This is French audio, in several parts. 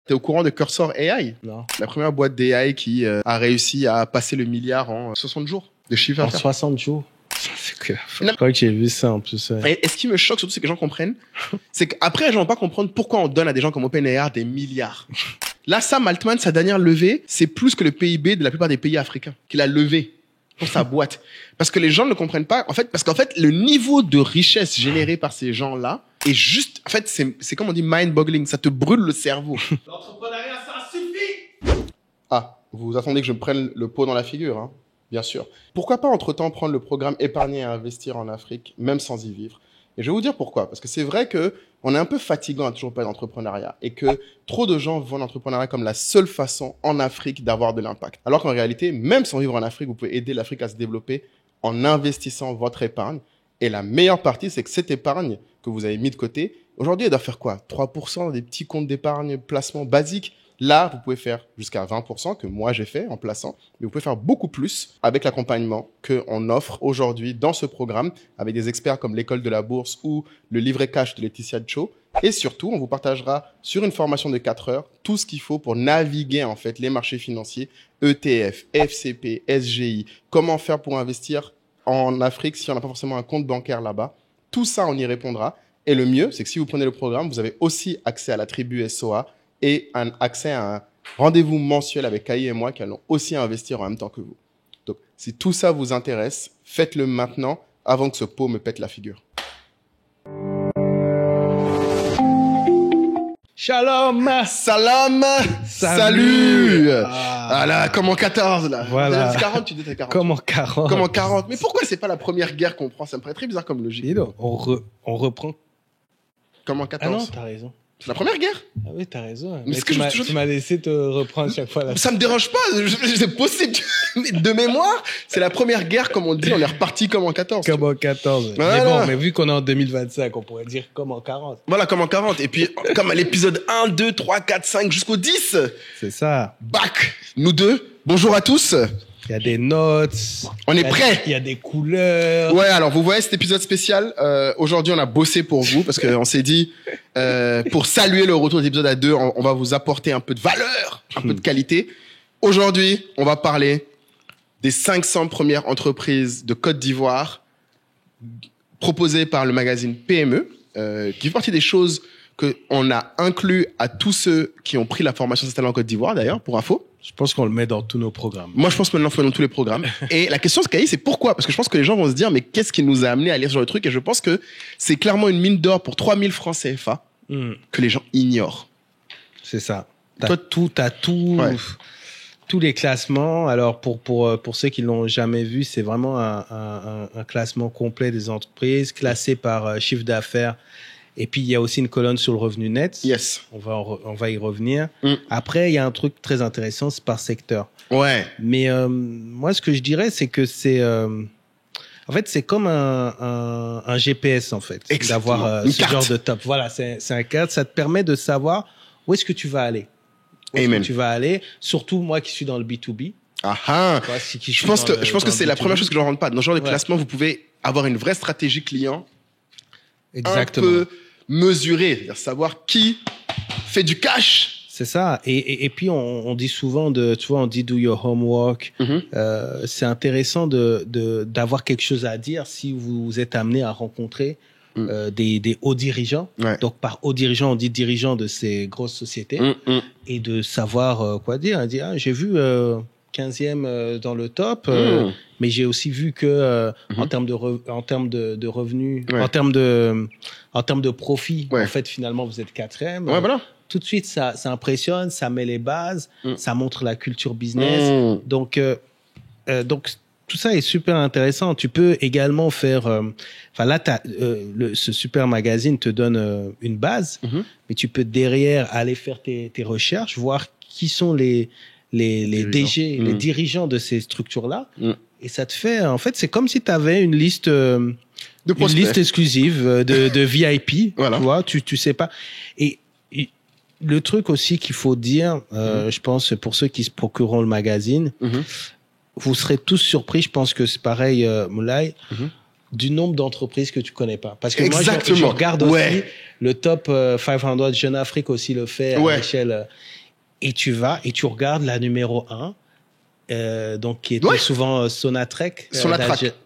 T'es au courant de Cursor AI? Non. La première boîte d'AI qui a réussi à passer le milliard en 60 jours de chiffre En d'affaires. 60 jours. Ça fait que... Non. Je crois que j'ai vu ça en plus. Ouais. Et ce qui me choque surtout, c'est que les gens comprennent, c'est qu'après, les gens vont pas comprendre pourquoi on donne à des gens comme OpenAI des milliards. Là, Sam Altman, sa dernière levée, c'est plus que le PIB de la plupart des pays africains qu'il a levé pour sa boîte. Parce que les gens ne comprennent pas, parce qu'en fait, le niveau de richesse généré par ces gens-là est juste, en fait, c'est comme on dit mind-boggling, ça te brûle le cerveau. L'entrepreneuriat, ça suffit! Ah, vous attendez que je me prenne le pot dans la figure, hein? Bien sûr. Pourquoi pas entre-temps prendre le programme Épargner et investir en Afrique, même sans y vivre? Et je vais vous dire pourquoi. Parce que c'est vrai que on est un peu fatigant à toujours parler d'entrepreneuriat et que trop de gens voient l'entrepreneuriat comme la seule façon en Afrique d'avoir de l'impact. Alors qu'en réalité, même sans vivre en Afrique, vous pouvez aider l'Afrique à se développer en investissant votre épargne. Et la meilleure partie, c'est que cette épargne que vous avez mis de côté, aujourd'hui, elle doit faire quoi? 3% des petits comptes d'épargne, placement basiques. Là, vous pouvez faire jusqu'à 20% que moi j'ai fait en plaçant, mais vous pouvez faire beaucoup plus avec l'accompagnement qu'on offre aujourd'hui dans ce programme avec des experts comme l'école de la bourse ou le livret cash de Laetitia Cho. Et surtout, on vous partagera sur une formation de 4 heures tout ce qu'il faut pour naviguer en fait les marchés financiers, ETF, FCP, SGI, comment faire pour investir en Afrique si on n'a pas forcément un compte bancaire là-bas. Tout ça, on y répondra. Et le mieux, c'est que si vous prenez le programme, vous avez aussi accès à la tribu SOA et un accès à un rendez-vous mensuel avec Kai et moi qui allons aussi investir en même temps que vous. Donc, si tout ça vous intéresse, faites-le maintenant avant que ce pot me pète la figure. Shalom. Salam. Salut. Ah là, comme en 14 là. Voilà. 40, tu dis t'as 40. Comme en 40. Comme en 40. Mais pourquoi c'est pas la première guerre qu'on prend? Ça me paraît très bizarre comme logique. Et donc, on reprend. Comme en 14. Ah non, t'as raison. C'est la première guerre? Ah oui, t'as raison. Mais Mais tu m'as laissé te reprendre chaque fois. Là. Ça me dérange pas, c'est possible. De mémoire, c'est la première guerre, comme on dit, on est reparti comme en 14. Comme en 14. Voilà. Mais bon, mais vu qu'on est en 2025, on pourrait dire comme en 40. Voilà, comme en 40. Et puis, comme à l'épisode 1, 2, 3, 4, 5, jusqu'au 10. C'est ça. Back. Nous deux. Bonjour à tous. Il y a des notes. On est prêts. Il y a des couleurs. Ouais, alors vous voyez cet épisode spécial. Aujourd'hui, on a bossé pour vous parce qu'on s'est dit, pour saluer le retour de l'épisode à 2, on va vous apporter un peu de valeur, un peu de qualité. Aujourd'hui, on va parler des 500 premières entreprises de Côte d'Ivoire proposées par le magazine PME, qui fait partie des choses qu'on a inclus à tous ceux qui ont pris la formation s'installer en Côte d'Ivoire, d'ailleurs, pour info. Je pense qu'on le met dans tous nos programmes. Moi, je pense maintenant qu'il faut dans tous les programmes. Et la question, c'est pourquoi? Parce que je pense que les gens vont se dire, mais qu'est-ce qui nous a amené à lire ce genre de truc? Et je pense que c'est clairement une mine d'or pour 3000 francs CFA que les gens ignorent. C'est ça. Toi, t'as tout, ouais. Tous les classements. Alors, pour ceux qui l'ont jamais vu, c'est vraiment un classement complet des entreprises, classé par chiffre d'affaires. Et puis, il y a aussi une colonne sur le revenu net. Yes. On va y revenir. Après, il y a un truc très intéressant, c'est par secteur. Ouais. Mais moi, ce que je dirais, c'est que c'est... en fait, c'est comme un GPS, en fait. Exactement. D'avoir ce genre de top. Voilà, c'est un cadre. Ça te permet de savoir où est-ce que tu vas aller. Où est-ce que tu vas aller. Surtout moi qui suis dans le B2B. Ah, je pense que c'est la première chose que je ne rentre pas. Dans ce genre de classement, vous pouvez avoir une vraie stratégie client. Exactement. Un peu mesurée. C'est-à-dire savoir qui fait du cash. C'est ça. Et puis, on dit souvent tu vois, on dit do your homework. C'est intéressant d'avoir quelque chose à dire si vous êtes amené à rencontrer des hauts dirigeants. Ouais. Donc, par hauts dirigeants, on dit dirigeants de ces grosses sociétés. Et de savoir quoi dire. Dire, j'ai vu 15e dans le top, mais j'ai aussi vu que en termes de revenus, en termes de profit, en fait, finalement, vous êtes 4e. Ouais, voilà. Tout de suite, ça impressionne, ça met les bases, ça montre la culture business. Donc, tout ça est super intéressant. Tu peux également faire... Enfin, là, ce super magazine te donne une base, mais tu peux derrière aller faire tes recherches, voir qui sont les DG, les dirigeants de ces structures-là. Et ça te fait... En fait, c'est comme si tu avais une liste... une liste exclusive de VIP. Voilà. Tu vois, tu sais pas. Et le truc aussi qu'il faut dire, je pense, pour ceux qui se procureront le magazine, vous serez tous surpris, je pense que c'est pareil, Moulay, du nombre d'entreprises que tu connais pas. Parce que moi, je regarde aussi Le top 500 Jeune Afrique aussi le fait à l'échelle. Et tu vas et tu regardes la numéro 1, donc qui était souvent Sonatrach.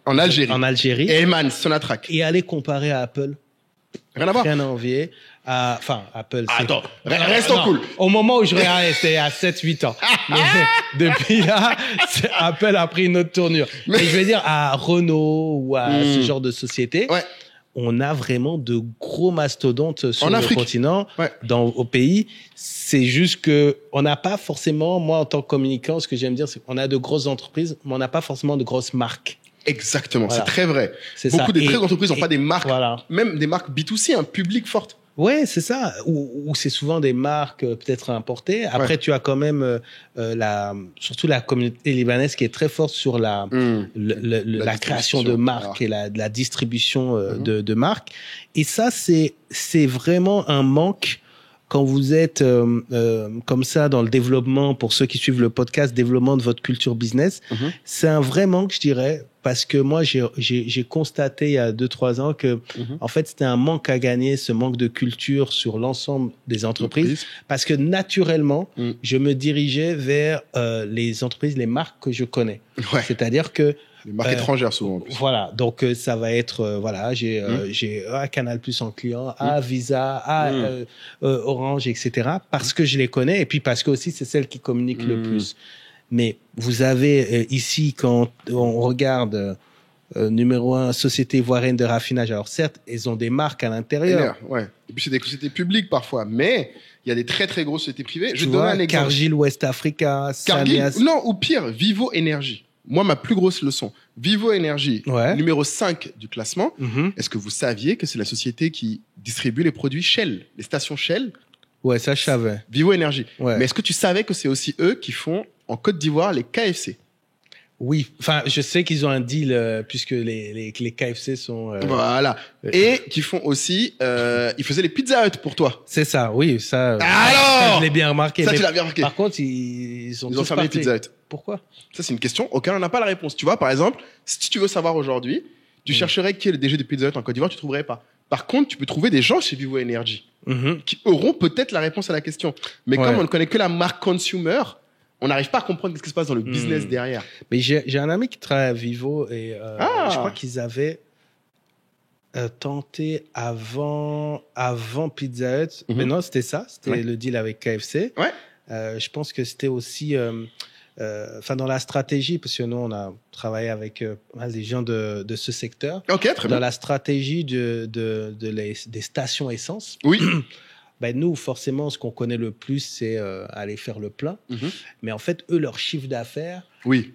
En Algérie. En Algérie. Et Eman, Sonatrach. Et aller comparer à Apple. Rien à voir. Rien à envier. Enfin, Apple. Attends, restons cool. Au moment où je regardais, c'était à 7-8 ans. Mais depuis là, Apple a pris une autre tournure. Mais je veux dire, à Renault ou à ce genre de société, on a vraiment de gros mastodontes sur le continent, au pays. C'est juste que on n'a pas forcément, moi en tant que communicant, ce que j'aime dire, c'est qu'on a de grosses entreprises, mais on n'a pas forcément de grosses marques. Exactement, voilà. C'est très vrai. Beaucoup des très grosses entreprises n'ont pas des marques, même des marques B2C, un public fort. Ouais, c'est ça. Ou c'est souvent des marques peut-être importées. Après, tu as quand même surtout la communauté libanaise qui est très forte sur la création de marques et la distribution de marques. Et ça, c'est vraiment un manque quand vous êtes comme ça dans le développement, pour ceux qui suivent le podcast, développement de votre culture business. C'est un vrai manque, je dirais. Parce que moi, j'ai constaté il y a 2-3 ans que, en fait, c'était un manque à gagner, ce manque de culture sur l'ensemble des entreprises. Parce que naturellement, je me dirigeais vers les entreprises, les marques que je connais. C'est-à-dire que les marques étrangères souvent. En plus. Voilà, donc ça va être j'ai Canal+ en client, Visa, Orange, etc. Parce que je les connais et puis parce que aussi c'est celles qui communiquent le plus. Mais vous avez ici, quand on regarde numéro 1, Société Ivoirienne de raffinage. Alors certes, ils ont des marques à l'intérieur. Et puis c'est des sociétés publiques parfois, mais il y a des très très grosses sociétés privées. Je te donne un exemple. Cargill West Africa, Cargill, non, ou pire, Vivo Énergie. Moi, ma plus grosse leçon, Vivo Énergie, numéro 5 du classement. Est-ce que vous saviez que c'est la société qui distribue les produits Shell, les stations Shell? Ouais, ça je savais. Vivo Énergie. Mais est-ce que tu savais que c'est aussi eux qui font en Côte d'Ivoire les KFC? Oui, enfin, je sais qu'ils ont un deal puisque les KFC sont... Voilà. Et qui font aussi... ils faisaient les Pizza Hut pour toi. C'est ça, oui. Ça, alors je l'ai bien remarqué. Ça, tu l'as bien remarqué. Par contre, ils ont fermé les Pizza Hut. Pourquoi? Ça, c'est une question auquel on n'a pas la réponse. Tu vois, par exemple, si tu veux savoir aujourd'hui, tu chercherais qui est le DG de Pizza Hut en Côte d'Ivoire, tu trouverais pas. Par contre, tu peux trouver des gens chez Vivo Energy qui auront peut-être la réponse à la question. Mais comme on ne connaît que la marque consumer, on n'arrive pas à comprendre ce qui se passe dans le business derrière. Mais j'ai un ami qui travaille à Vivo et je crois qu'ils avaient tenté avant Pizza Hut. Mais non, c'était ça. C'était le deal avec KFC. Je pense que c'était aussi... dans la stratégie, parce que nous, on a travaillé avec des gens de ce secteur. Ok, très bien. Dans la stratégie des stations essence. Oui. Nous, forcément, ce qu'on connaît le plus, c'est aller faire le plein. Mais en fait, eux, leur chiffre d'affaires,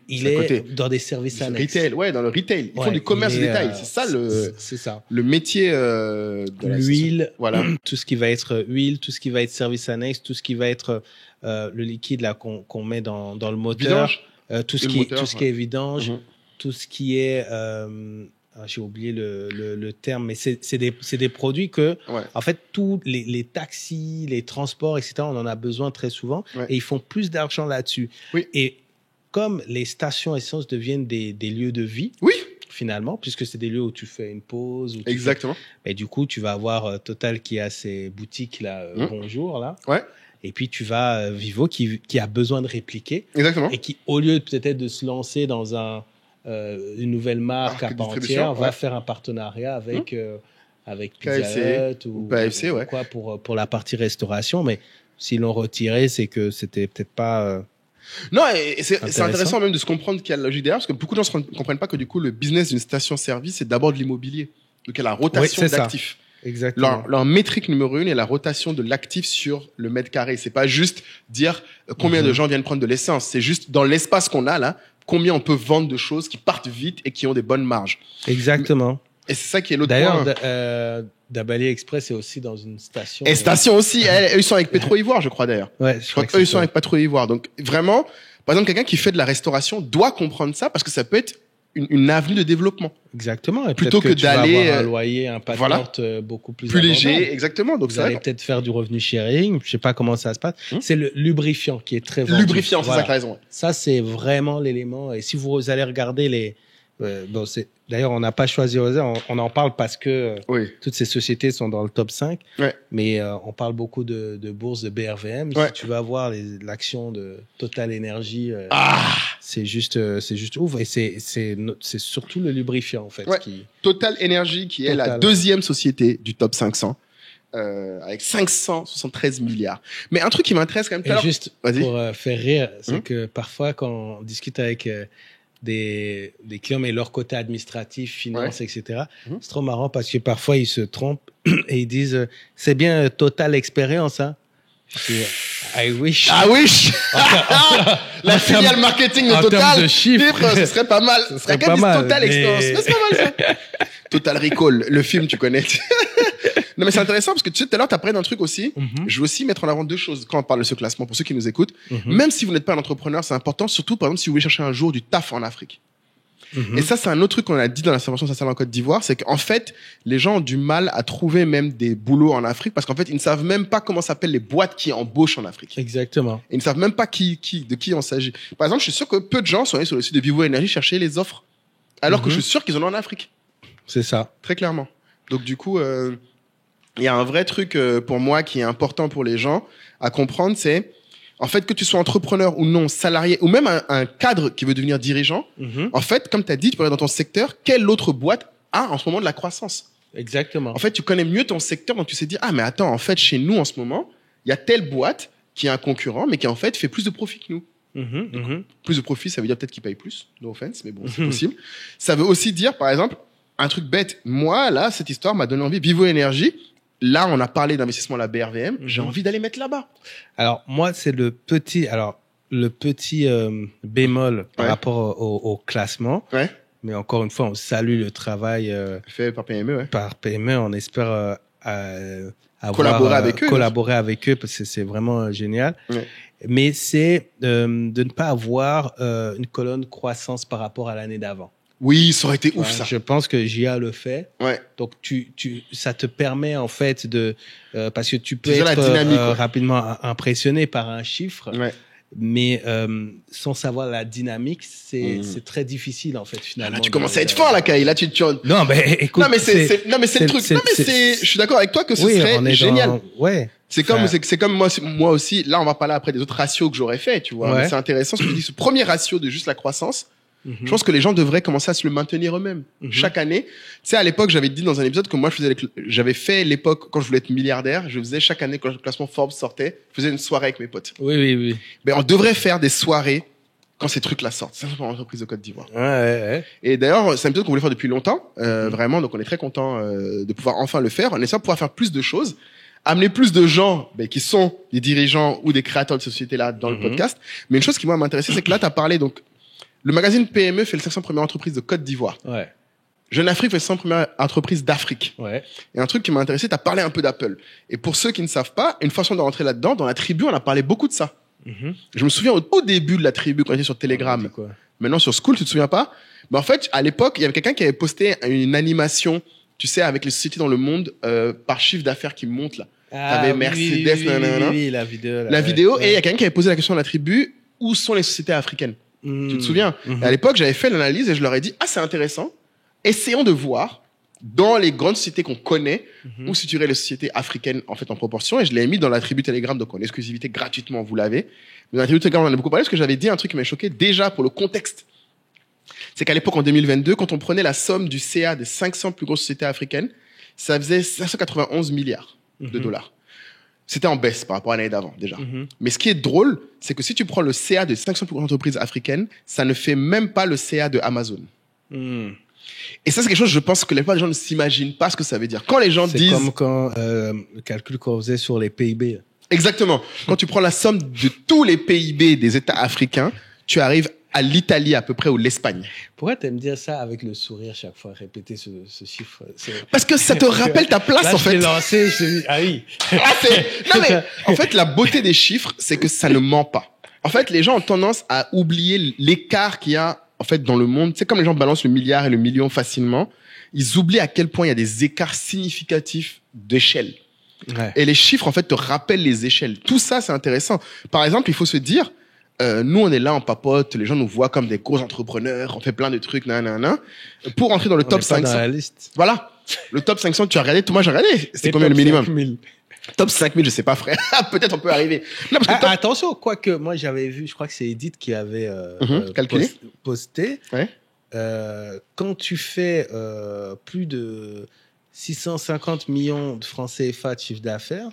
il est dans des services annexes. Retail, dans le retail. Ils font du commerce de détail. C'est ça le métier de l'huile, voilà. Tout ce qui va être huile, tout ce qui va être service annexe, tout ce qui va être le liquide là qu'on met dans le moteur, tout ce qui est vidange, tout ce qui est j'ai oublié le terme, mais c'est des produits que, en fait, tous les taxis, les transports, etc., on en a besoin très souvent et ils font plus d'argent là-dessus. Et comme les stations essence deviennent des lieux de vie, finalement, puisque c'est des lieux où tu fais une pause. Exactement. Et du coup, tu vas avoir Total qui a ses boutiques là, Bonjour, là. Et puis, tu vas Vivo qui a besoin de répliquer. Exactement. Et qui, au lieu peut-être de se lancer dans une nouvelle marque à part entière, va faire un partenariat avec Pizza Hut ou KFC, quoi pour la partie restauration. Mais s'ils l'ont retiré, c'est que c'était peut-être pas... Non, et c'est intéressant même de se comprendre qu'il y a la logique derrière, parce que beaucoup de gens ne comprennent pas que du coup, le business d'une station-service, c'est d'abord de l'immobilier. Donc, il y a la rotation d'actifs. Exactement. Leur métrique numéro 1 est la rotation de l'actif sur le mètre carré. C'est pas juste dire combien de gens viennent prendre de l'essence. C'est juste dans l'espace qu'on a là, combien on peut vendre de choses qui partent vite et qui ont des bonnes marges. Exactement. Et c'est ça qui est l'autre point. D'ailleurs, Dabali Express est aussi dans une station. Et station aussi. Eux, ils sont avec Pétro-Ivoire, je crois d'ailleurs. Je crois qu'eux, ils sont avec Pétro-Ivoire. Donc vraiment, par exemple, quelqu'un qui fait de la restauration doit comprendre ça parce que ça peut être une avenue de développement. Exactement. Et plutôt que d'aller un loyer, un patrimoine beaucoup plus léger. Exactement. Donc vous allez peut-être faire du revenu sharing. Je sais pas comment ça se passe. C'est le lubrifiant qui est très vendu. Lubrifiant, c'est ça que t'as raison. Ça, c'est vraiment l'élément. Et si vous allez regarder Bon, d'ailleurs, on n'a pas choisi au hasard. On en parle parce que toutes ces sociétés sont dans le top 5. Ouais. Mais on parle beaucoup de bourse de BRVM. Ouais. Si tu vas voir l'action de Total Energy, c'est juste ouf. Et c'est surtout le lubrifiant, en fait. Ouais. Total Energy, qui est la deuxième société du top 500. Avec 573 milliards. Mais un truc qui m'intéresse quand même... Et juste pour faire rire, c'est que parfois, quand on discute avec... des clients, mais leur côté administratif, finance, etc. C'est trop marrant parce que parfois, ils se trompent et ils disent « C'est bien Total Experience, hein ?» I wish. I wish. La filiale marketing de Total. De chiffres, ce serait pas mal. Ce serait pas mal. Total Experience. Mais c'est pas mal, ça. Total Recall, le film, tu connais. Non, mais c'est intéressant parce que tu sais, tout à l'heure, tu apprenais un truc aussi. Je veux aussi mettre en avant deux choses quand on parle de ce classement pour ceux qui nous écoutent. Même si vous n'êtes pas un entrepreneur, c'est important, surtout, par exemple, si vous voulez chercher un jour du taf en Afrique. Et ça, c'est un autre truc qu'on a dit dans la formation sociale en Côte d'Ivoire, c'est qu'en fait, les gens ont du mal à trouver même des boulots en Afrique parce qu'en fait, ils ne savent même pas comment s'appellent les boîtes qui embauchent en Afrique. Exactement. Et ils ne savent même pas de qui il s'agit. Par exemple, je suis sûr que peu de gens sont allés sur le site de Vivo Énergie chercher les offres, alors que je suis sûr qu'ils en ont en Afrique. C'est ça. Très clairement. Donc, du coup, il y a un vrai truc pour moi qui est important pour les gens à comprendre, c'est en fait que tu sois entrepreneur ou non, salarié ou même un cadre qui veut devenir dirigeant, en fait, comme tu as dit, tu peux aller dans ton secteur, quelle autre boîte a en ce moment de la croissance? Exactement. En fait, tu connais mieux ton secteur, donc tu sais dire, ah mais attends, en fait, chez nous en ce moment, il y a telle boîte qui est un concurrent, mais qui en fait fait plus de profit que nous. Plus de profit, ça veut dire peut-être qu'il paye plus, no offense, mais bon, c'est possible. Ça veut aussi dire, par exemple, un truc bête. Moi, là, cette histoire m'a donné envie. Vivo Énergie, là, on a parlé d'investissement à la BRVM. J'ai envie d'aller mettre là-bas. Alors, moi, c'est le petit bémol par rapport au classement. Ouais. Mais encore une fois, on salue le travail fait par PME. Par PME, on espère collaborer avec eux parce que c'est vraiment génial. Ouais. Mais c'est de ne pas avoir une colonne croissance par rapport à l'année d'avant. Oui, ça aurait été ouf, ça. Je pense que JA le fait. Ouais. Donc, ça te permet, en fait, parce que tu peux être rapidement impressionné par un chiffre. Ouais. Mais, sans savoir la dynamique, c'est très difficile, en fait, finalement. Là, tu commences à être fort, là, Kai. Là, Non, mais écoute. Non, mais c'est le truc. Non, mais je suis d'accord avec toi que ce serait génial. Ouais. C'est comme moi aussi. Là, on va parler après des autres ratios que j'aurais fait, tu vois. Ouais. Mais c'est intéressant ce que tu dis. Ce premier ratio de juste la croissance. Je pense que les gens devraient commencer à se le maintenir eux-mêmes. Chaque année. Tu sais, à l'époque, j'avais dit dans un épisode que moi, j'avais fait l'époque, quand je voulais être milliardaire, je faisais chaque année, quand le classement Forbes sortait, je faisais une soirée avec mes potes. Oui. Ben, on devrait faire des soirées quand ces trucs-là sortent. C'est pour l'entreprise de Côte d'Ivoire. Ouais. Et d'ailleurs, c'est un épisode qu'on voulait faire depuis longtemps, vraiment. Donc, on est très content de pouvoir enfin le faire. On espère pouvoir faire plus de choses. Amener plus de gens qui sont des dirigeants ou des créateurs de sociétés-là dans le podcast. Mais une chose qui, moi, m'intéressait, c'est que là, tu as parlé, donc, le magazine PME fait les 500 premières entreprises de Côte d'Ivoire. Ouais. Jeune Afrique fait les 500 premières entreprises d'Afrique. Ouais. Et un truc qui m'a intéressé, t'as parlé un peu d'Apple. Et pour ceux qui ne savent pas, une façon de rentrer là-dedans, dans la tribu, on a parlé beaucoup de ça. Je me souviens au début de la tribu, quand on était sur Telegram. Maintenant, sur School, tu te souviens pas? Mais en fait, à l'époque, il y avait quelqu'un qui avait posté une animation, tu sais, avec les sociétés dans le monde, par chiffre d'affaires qui monte, là. T'avais Mercedes, oui, la vidéo. La vidéo, et il y a quelqu'un qui avait posé la question à la tribu, où sont les sociétés africaines? Tu te souviens? Et à l'époque, j'avais fait l'analyse et je leur ai dit, c'est intéressant. Essayons de voir dans les grandes sociétés qu'on connaît où situeraient les sociétés africaines en fait en proportion. Et je l'ai mis dans la tribu Telegram, donc en exclusivité gratuitement, vous l'avez. Mais dans la tribu Telegram, on en a beaucoup parlé parce que j'avais dit un truc qui m'a choqué déjà pour le contexte. C'est qu'à l'époque, en 2022, quand on prenait la somme du CA des 500 plus grosses sociétés africaines, ça faisait 591 milliards de dollars. C'était en baisse par rapport à l'année d'avant, déjà. Mais ce qui est drôle, c'est que si tu prends le CA de 500 plus grandes entreprises africaines, ça ne fait même pas le CA de Amazon. Et ça, c'est quelque chose, je pense que la plupart des gens ne s'imaginent pas ce que ça veut dire. Quand les gens disent... C'est comme quand le calcul qu'on faisait sur les PIB. Exactement. Quand tu prends la somme de tous les PIB des États africains, tu arrives à l'Italie à peu près ou l'Espagne. Pourquoi t'aimes dire ça avec le sourire chaque fois, répéter ce chiffre? Parce que ça te rappelle ta place, là, en fait. Je t'ai lancé, je t'ai dit, ah oui. Non mais, en fait, la beauté des chiffres, c'est que ça ne ment pas. En fait, les gens ont tendance à oublier l'écart qu'il y a, en fait, dans le monde. C'est comme les gens balancent le milliard et le million facilement. Ils oublient à quel point il y a des écarts significatifs d'échelle. Ouais. Et les chiffres, en fait, te rappellent les échelles. Tout ça, c'est intéressant. Par exemple, il faut se dire, Nous, on est là, on papote, les gens nous voient comme des gros entrepreneurs, on fait plein de trucs, nanana. Pour entrer dans le top 500. Dans la liste. Voilà. Le top 500, tu as regardé, tout moi j'ai regardé. C'est combien le minimum? 5000. Top 5000, je sais pas, frère. Peut-être on peut arriver. Non, parce que top... Attention, quoique moi j'avais vu, je crois que c'est Edith qui avait calculé. posté. Ouais. Quand tu fais plus de 650 millions de francs CFA de chiffre d'affaires,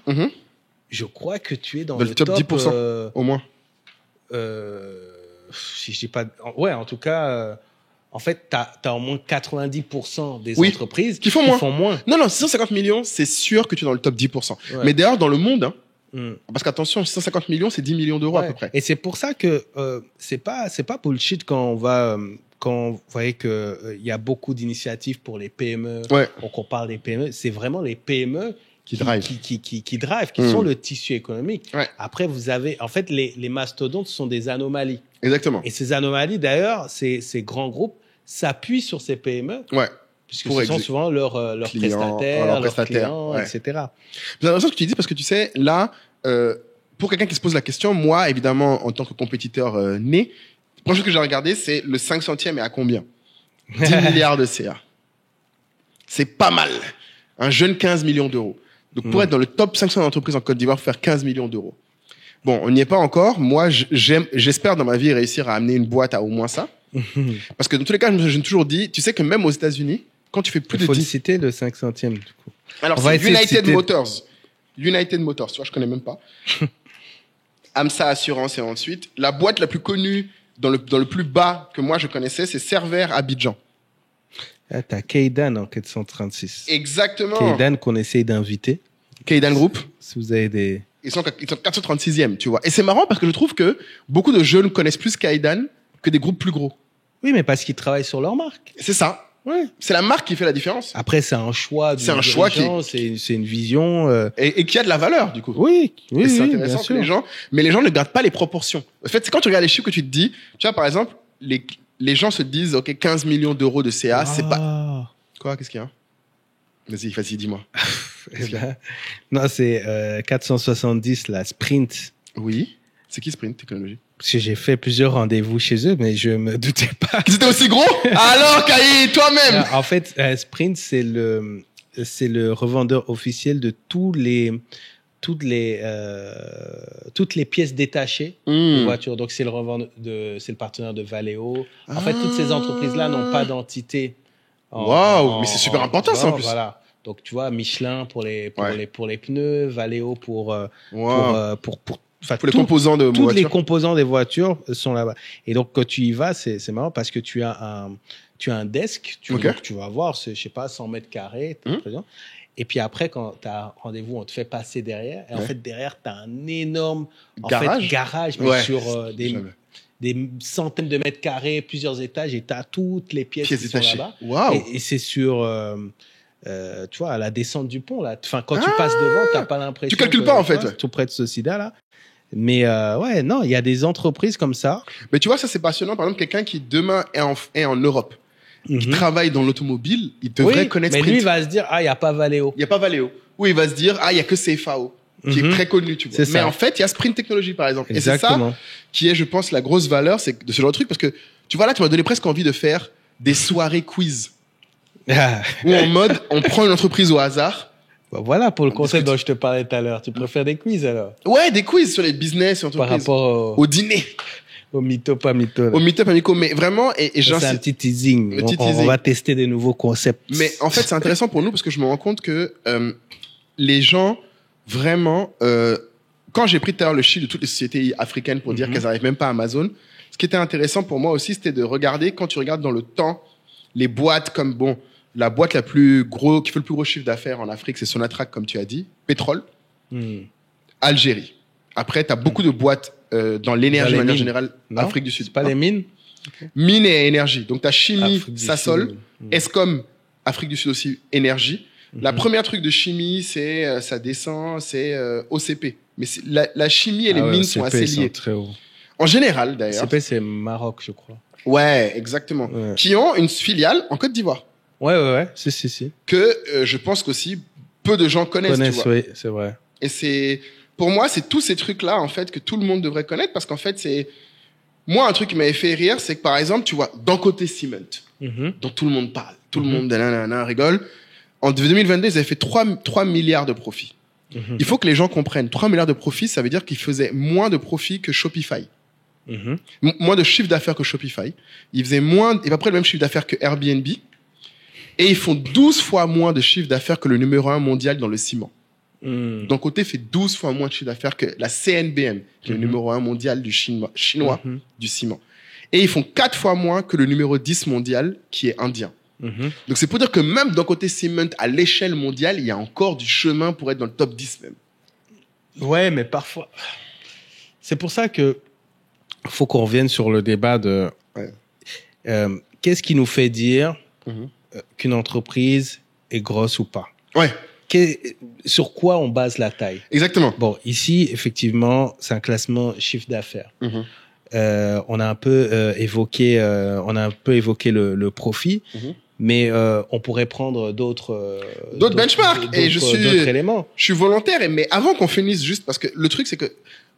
je crois que tu es dans le top 10%, au moins. Si je dis pas, ouais, en tout cas, en fait, t'as au moins 90% des entreprises qui font moins. Non, 650 millions, c'est sûr que tu es dans le top 10%. Ouais. Mais d'ailleurs, dans le monde, parce qu'attention, 650 millions, c'est 10 millions d'euros à peu près. Et c'est pour ça que c'est pas bullshit quand on va, quand vous voyez que il y a beaucoup d'initiatives pour les PME, qu'on parle des PME, c'est vraiment les PME qui sont le tissu économique. Ouais. Après, vous avez, en fait, les mastodontes sont des anomalies. Exactement. Et ces anomalies, d'ailleurs, ces grands groupes s'appuient sur ces PME. Ouais. Puisque ce sont souvent leurs prestataires, leurs clients, etc. C'est intéressant ce que tu dis parce que tu sais, là, pour quelqu'un qui se pose la question, moi, évidemment, en tant que compétiteur né, la première chose que j'ai regardé, c'est le 500e est à combien? 10 milliards de CA. C'est pas mal. Un jeune 15 millions d'euros. Donc, pour être dans le top 500 d'entreprises en Côte d'Ivoire, faire 15 millions d'euros. Bon, on n'y est pas encore. Moi, j'espère dans ma vie réussir à amener une boîte à au moins ça. Parce que dans tous les cas, j'ai toujours dit, tu sais que même aux États-Unis, quand tu fais plus de 10... Il faut citer le 500e, du coup. Alors, c'est United Motors. United Motors, tu vois, je connais même pas. AMSA Assurance et ensuite. La boîte la plus connue dans le plus bas que moi je connaissais, c'est Server Abidjan. Ah, t'as Keidan en 436. Exactement. Keidan qu'on essaye d'inviter. Keidan Group. Si vous avez des... Ils sont 436e, tu vois. Et c'est marrant parce que je trouve que beaucoup de jeunes connaissent plus Keidan que des groupes plus gros. Oui, mais parce qu'ils travaillent sur leur marque. C'est ça. Ouais. C'est la marque qui fait la différence. Après, c'est un choix. C'est un choix c'est une vision. Et qui a de la valeur, du coup. Oui, et c'est intéressant que les gens, mais les gens ne gardent pas les proportions. En fait, c'est quand tu regardes les chiffres que tu te dis, tu vois, par exemple, les gens se disent, OK, 15 millions d'euros de CA, c'est pas... Quoi? Qu'est-ce qu'il y a? Vas-y, dis-moi. Non, c'est 470, la Sprint. Oui. C'est qui Sprint Technologies? Parce que j'ai fait plusieurs rendez-vous chez eux, mais je me doutais pas. C'était aussi gros? Alors, Kaï, toi-même! En fait, Sprint, c'est le revendeur officiel de toutes les pièces détachées de voitures. Donc, c'est le partenaire de Valeo. En fait, toutes ces entreprises-là n'ont pas d'entité. Waouh, mais c'est super important, ça, en plus. Voilà. Donc, tu vois, Michelin pour les pneus, Valeo pour les composants de voitures. Tous les composants des voitures sont là-bas. Et donc, quand tu y vas, c'est marrant parce que tu as un desk. Donc, tu vas voir, je sais pas, 100 mètres carrés. Et puis après, quand tu as rendez-vous, on te fait passer derrière. Et en fait, derrière, tu as un énorme garage mais sur des centaines de mètres carrés, plusieurs étages. Et tu as toutes les pièces qui sont là-bas. Wow. Et c'est sur... tu vois, à la descente du pont, là. Enfin, quand tu passes devant, t'as pas l'impression. Tu calcules pas, en fait. Tout près de ce sida, là. Mais, non, il y a des entreprises comme ça. Mais tu vois, ça, c'est passionnant. Par exemple, quelqu'un qui demain est en Europe, qui travaille dans l'automobile, il devrait connaître Sprint. Mais lui, il va se dire, il n'y a pas Valeo. Il n'y a pas Valeo. Ou il va se dire, il n'y a que CFAO, qui est très connu, tu vois. Mais en fait, il y a Sprint Technologies, par exemple. Exactement. Et c'est ça qui est, je pense, la grosse valeur de ce genre de truc. Parce que, tu vois, là, tu m'as donné presque envie de faire des soirées quiz. Ou en mode, on prend une entreprise au hasard. Bah voilà pour le concept dont je te parlais tout à l'heure. Tu préfères des quiz alors? Ouais, des quiz sur les business, entreprises. Par rapport au dîner. Au mytho, pas mytho. Au mytho, pas mytho. Mais vraiment, et c'est un petit teasing. On va tester des nouveaux concepts. Mais en fait, c'est intéressant pour nous parce que je me rends compte que les gens, vraiment, quand j'ai pris tout à l'heure le chiffre de toutes les sociétés africaines pour dire qu'elles n'arrivent même pas à Amazon, ce qui était intéressant pour moi aussi, c'était de regarder, quand tu regardes dans le temps, les boîtes comme, la boîte qui fait le plus gros chiffre d'affaires en Afrique, c'est Sonatrach, comme tu as dit. Pétrole. Algérie. Après, tu as beaucoup de boîtes dans l'énergie de manière générale. Afrique du Sud. C'est pas les mines? Mines et énergie. Donc, tu as chimie, Sasol. Escom, Afrique du Sud aussi, énergie. La première truc de chimie, ça descend, c'est OCP. Mais la chimie et les mines sont assez liées. Sont très hauts. En général, d'ailleurs. OCP, c'est Maroc, je crois. Ouais, exactement. Ouais. Qui ont une filiale en Côte d'Ivoire. Ouais. Si. Que je pense qu'aussi peu de gens connaissent, tu vois. Oui, c'est vrai. Et c'est pour moi, c'est tous ces trucs-là, en fait, que tout le monde devrait connaître parce qu'en fait, c'est, moi, un truc qui m'avait fait rire, c'est que par exemple, tu vois, d'un côté Cement, dont tout le monde parle, tout le monde rigole. En 2022, ils avaient fait 3 milliards de profits. Il faut que les gens comprennent. 3 milliards de profits, ça veut dire qu'ils faisaient moins de profits que Shopify. Moins de chiffre d'affaires que Shopify. Ils faisaient à peu près le même chiffre d'affaires que Airbnb. Et ils font 12 fois moins de chiffre d'affaires que le numéro 1 mondial dans le ciment. D'un côté, fait 12 fois moins de chiffre d'affaires que la CNBM, qui est le numéro 1 mondial du chinois du ciment. Et ils font 4 fois moins que le numéro 10 mondial, qui est indien. Donc c'est pour dire que même d'un côté Cement, à l'échelle mondiale, il y a encore du chemin pour être dans le top 10 même. Ouais, mais parfois... C'est pour ça que faut qu'on revienne sur le débat de... qu'est-ce qui nous fait dire qu'une entreprise est grosse ou pas? Ouais. Sur quoi on base la taille? Exactement. Bon, ici, effectivement, c'est un classement chiffre d'affaires. On a un peu évoqué le profit, mais on pourrait prendre d'autres benchmarks et d'autres éléments. Je suis volontaire, mais avant qu'on finisse juste, parce que le truc c'est que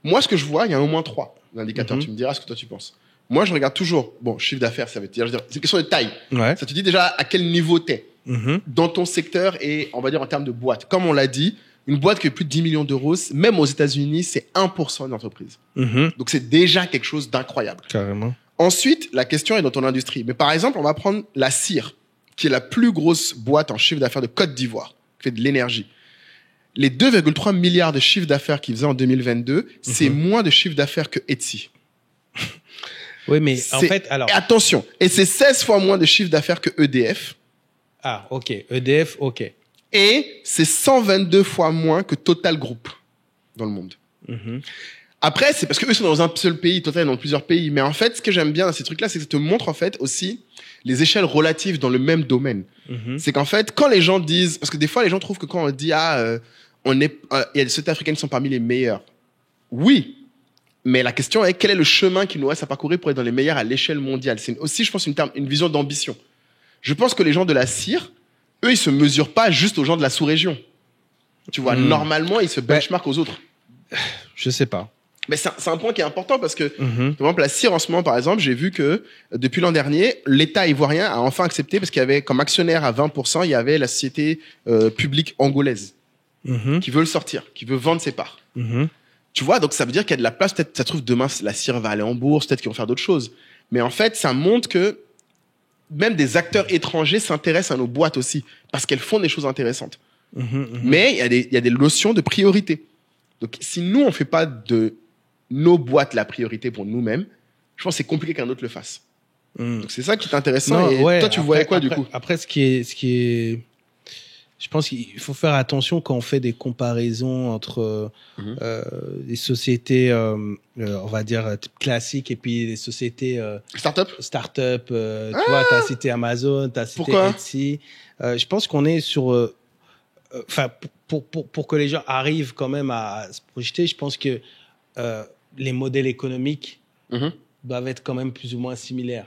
moi ce que je vois, il y a au moins 3 indicateurs. Tu me diras ce que toi tu penses. Moi je regarde toujours, bon, chiffre d'affaires, ça veut dire, c'est une question de taille. Ouais. Ça te dit déjà à quel niveau t'es dans ton secteur et on va dire en termes de boîte. Comme on l'a dit, une boîte qui fait plus de 10 millions d'euros, même aux États-Unis, c'est 1% d'une entreprise. Donc c'est déjà quelque chose d'incroyable. Carrément. Ensuite, la question est dans ton industrie. Mais par exemple, on va prendre la cire, qui est la plus grosse boîte en chiffre d'affaires de Côte d'Ivoire, qui fait de l'énergie. Les 2,3 milliards de chiffre d'affaires qu'ils faisaient en 2022, c'est moins de chiffre d'affaires que Etsy. Oui, mais en fait, alors... Et attention, et c'est 16 fois moins de chiffre d'affaires que EDF. Ah, ok. EDF, ok. Et c'est 122 fois moins que Total Group dans le monde. Après, c'est parce que eux sont dans un seul pays, Total est dans plusieurs pays. Mais en fait, ce que j'aime bien dans ces trucs-là, c'est que ça te montre en fait aussi les échelles relatives dans le même domaine. C'est qu'en fait, quand les gens disent, parce que des fois les gens trouvent que quand on dit il y a des sociétés africaines qui sont parmi les meilleures. Oui, mais la question est quel est le chemin qu'il nous reste à parcourir pour être dans les meilleurs à l'échelle mondiale. C'est aussi, je pense, une vision d'ambition. Je pense que les gens de la cire, eux, ils se mesurent pas juste aux gens de la sous-région. Tu vois, normalement, ils se benchmarkent aux autres. Je sais pas. Mais c'est un point qui est important parce que, par exemple, la cire en ce moment, par exemple, j'ai vu que depuis l'an dernier, l'État ivoirien a enfin accepté parce qu'il y avait comme actionnaire à 20%, il y avait la société publique angolaise qui veut le sortir, qui veut vendre ses parts. Tu vois, donc ça veut dire qu'il y a de la place. Peut-être, ça se trouve, demain, la cire va aller en bourse, peut-être qu'ils vont faire d'autres choses. Mais en fait, ça montre que même des acteurs étrangers s'intéressent à nos boîtes aussi parce qu'elles font des choses intéressantes. Mais il y a des notions de priorité. Donc, si nous, on fait pas de nos boîtes la priorité pour nous-mêmes, je pense que c'est compliqué qu'un autre le fasse. Donc, c'est ça qui est intéressant. Non, et toi, tu voyais quoi, du coup? Après, ce qui est, je pense qu'il faut faire attention quand on fait des comparaisons entre des sociétés, on va dire, classiques et puis des sociétés start-up. Tu vois, tu as cité Amazon, tu as cité Etsy. Je pense qu'on est sur... Enfin, pour que les gens arrivent quand même à se projeter, je pense que les modèles économiques doivent être quand même plus ou moins similaires.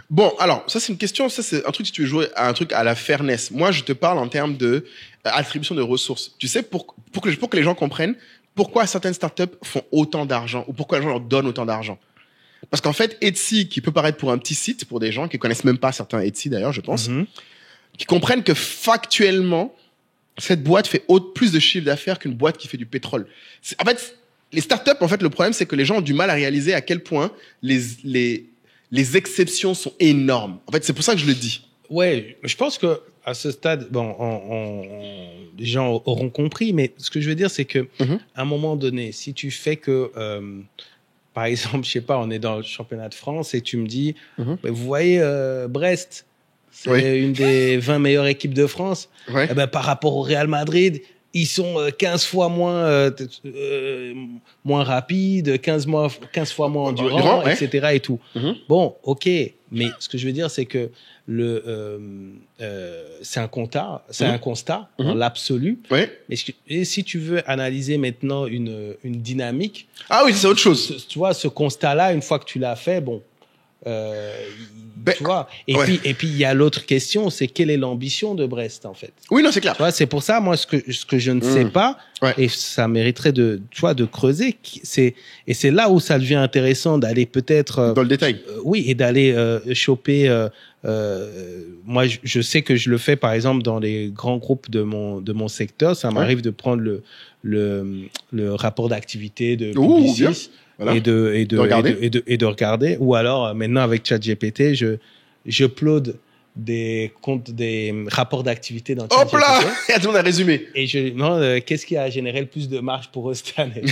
Bon, alors, ça, c'est une question, ça, c'est un truc, si tu veux jouer à un truc à la fairness. Moi, je te parle en termes de attribution de ressources. Tu sais, pour que les gens comprennent pourquoi certaines startups font autant d'argent ou pourquoi les gens leur donnent autant d'argent. Parce qu'en fait, Etsy, qui peut paraître pour un petit site, pour des gens qui connaissent même pas certains Etsy, d'ailleurs, je pense, qui comprennent que factuellement, cette boîte fait plus de chiffre d'affaires qu'une boîte qui fait du pétrole. En fait, les startups, en fait, le problème, c'est que les gens ont du mal à réaliser à quel point les exceptions sont énormes. En fait, c'est pour ça que je le dis. Ouais, je pense que à ce stade, bon, les gens auront compris, mais ce que je veux dire, c'est que à un moment donné, si tu fais que, par exemple, je sais pas, on est dans le championnat de France et tu me dis, vous voyez, Brest, c'est une des 20 meilleures équipes de France. Eh ben, par rapport au Real Madrid, ils sont 15 fois moins rapides, 15 fois moins endurants, etc. et tout. Bon, ok, mais ce que je veux dire, c'est que c'est un constat dans l'absolu. Et si tu veux analyser maintenant une dynamique, ah oui, c'est autre chose. Tu vois, ce constat-là, une fois que tu l'as fait, bon, Tu vois. Et puis il y a l'autre question, c'est quelle est l'ambition de Brest en fait. Oui, non, c'est clair. Tu vois, c'est pour ça moi ce que je ne sais pas et ça mériterait de creuser, c'est là où ça devient intéressant d'aller peut-être dans le détail. Oui, et d'aller choper moi je sais que je le fais par exemple dans les grands groupes de mon secteur, ça m'arrive de prendre le rapport d'activité de Publicis. Voilà. Et de regarder. Ou alors, maintenant, avec ChatGPT, je upload des rapports d'activité dans ChatGPT. Hop là! Et tout le monde a résumé. Et qu'est-ce qui a généré le plus de marge pour eux cette année?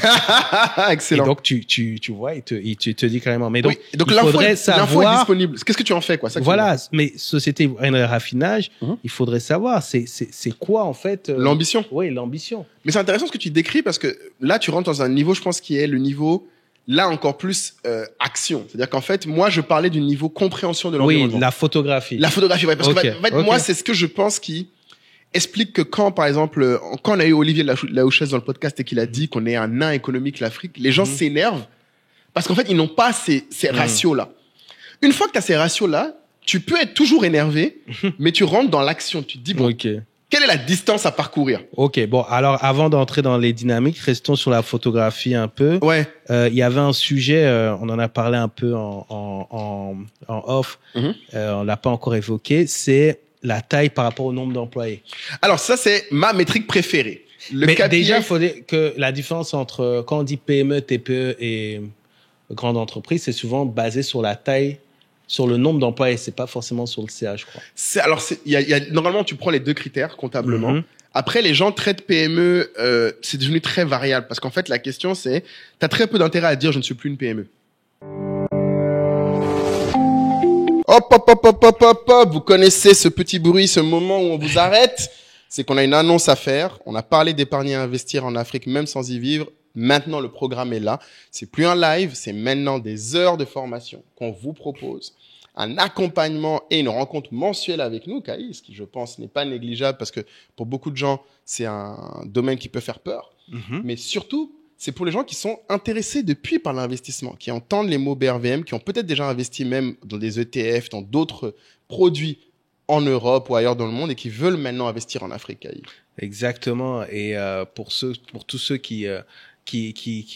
Excellent. Et donc, tu vois, il te dit carrément. Mais donc, donc il faudrait savoir. L'info est disponible. Qu'est-ce que tu en fais, quoi? Ça voilà. Mais société ivoirienne de raffinage, il faudrait savoir, c'est quoi, en fait? L'ambition. Oui, l'ambition. Mais c'est intéressant ce que tu décris parce que là, tu rentres dans un niveau, je pense, qui est le niveau, là encore plus action. C'est-à-dire qu'en fait, moi, je parlais du niveau compréhension de l'environnement. Oui, la photographie. La photographie, ouais. Parce que moi, c'est ce que je pense qui explique que quand, par exemple, quand on a eu Olivier Laouchès dans le podcast et qu'il a dit qu'on est un nain économique, l'Afrique, les gens s'énervent parce qu'en fait, ils n'ont pas ces ratios-là. Une fois que tu as ces ratios-là, tu peux être toujours énervé, mais tu rentres dans l'action. Tu te dis, bon, quelle est la distance à parcourir? Ok, bon, alors avant d'entrer dans les dynamiques, restons sur la photographie un peu. Ouais. Il y avait un sujet, on en a parlé un peu en off, on l'a pas encore évoqué, c'est la taille par rapport au nombre d'employés. Alors ça, c'est ma métrique préférée. Mais déjà, il faut dire que la différence entre, quand on dit PME, TPE et grande entreprise, c'est souvent basé sur la taille, sur le nombre d'employés, c'est pas forcément sur le CA, je crois. Normalement, tu prends les deux critères comptablement. Après, les gens traitent PME, c'est devenu très variable parce qu'en fait, la question c'est, t'as très peu d'intérêt à dire je ne suis plus une PME. Hop, vous connaissez ce petit bruit, ce moment où on vous arrête, c'est qu'on a une annonce à faire. On a parlé d'épargner et investir en Afrique, même sans y vivre. Maintenant, le programme est là. C'est plus un live, c'est maintenant des heures de formation qu'on vous propose. Un accompagnement et une rencontre mensuelle avec nous, Caïs, qui, je pense, n'est pas négligeable parce que pour beaucoup de gens, c'est un domaine qui peut faire peur. Mais surtout, c'est pour les gens qui sont intéressés depuis par l'investissement, qui entendent les mots BRVM, qui ont peut-être déjà investi même dans des ETF, dans d'autres produits en Europe ou ailleurs dans le monde et qui veulent maintenant investir en Afrique, Caïs. Exactement. Et pour tous ceux qui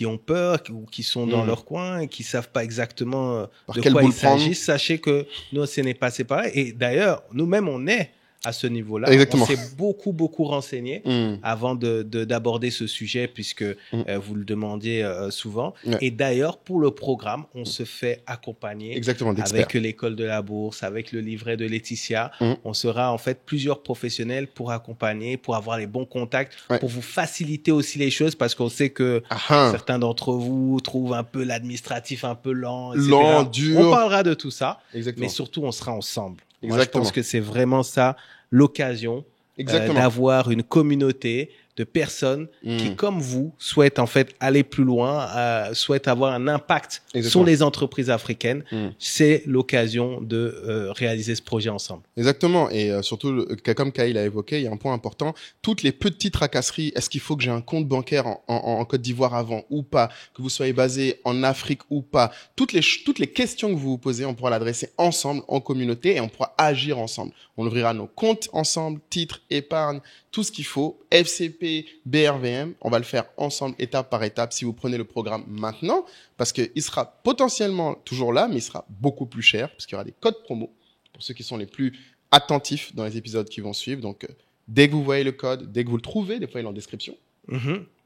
ont peur ou qui sont dans leur coin et qui savent pas exactement de quoi il s'agit, sachez que nous, ce n'est pas séparé. Et d'ailleurs, nous-mêmes, on est à ce niveau-là. Exactement. On s'est beaucoup renseigné avant d'aborder ce sujet puisque vous le demandiez souvent. Et d'ailleurs, pour le programme, on se fait accompagner avec l'école de la bourse, avec le livret de Laetitia. On sera en fait plusieurs professionnels pour accompagner, pour avoir les bons contacts, pour vous faciliter aussi les choses parce qu'on sait que certains d'entre vous trouvent un peu l'administratif un peu lent, etc. Lent, dur. On parlera de tout ça, mais surtout on sera ensemble. Moi, je pense que c'est vraiment ça l'occasion d'avoir une communauté de personnes qui, comme vous, souhaitent en fait aller plus loin, souhaitent avoir un impact sur les entreprises africaines. C'est l'occasion de réaliser ce projet ensemble. Exactement. Et surtout, comme Kyle l'a évoqué, il y a un point important. Toutes les petites tracasseries, est-ce qu'il faut que j'ai un compte bancaire en Côte d'Ivoire avant ou pas, que vous soyez basé en Afrique ou pas, toutes les questions que vous vous posez, on pourra l'adresser ensemble, en communauté, et on pourra agir ensemble. On ouvrira nos comptes ensemble, titres, épargne, tout ce qu'il faut, FCP, BRVM, on va le faire ensemble, étape par étape, si vous prenez le programme maintenant, parce qu'il sera potentiellement toujours là, mais il sera beaucoup plus cher, parce qu'il y aura des codes promo, pour ceux qui sont les plus attentifs dans les épisodes qui vont suivre. Donc, dès que vous voyez le code, dès que vous le trouvez, des fois il est en description,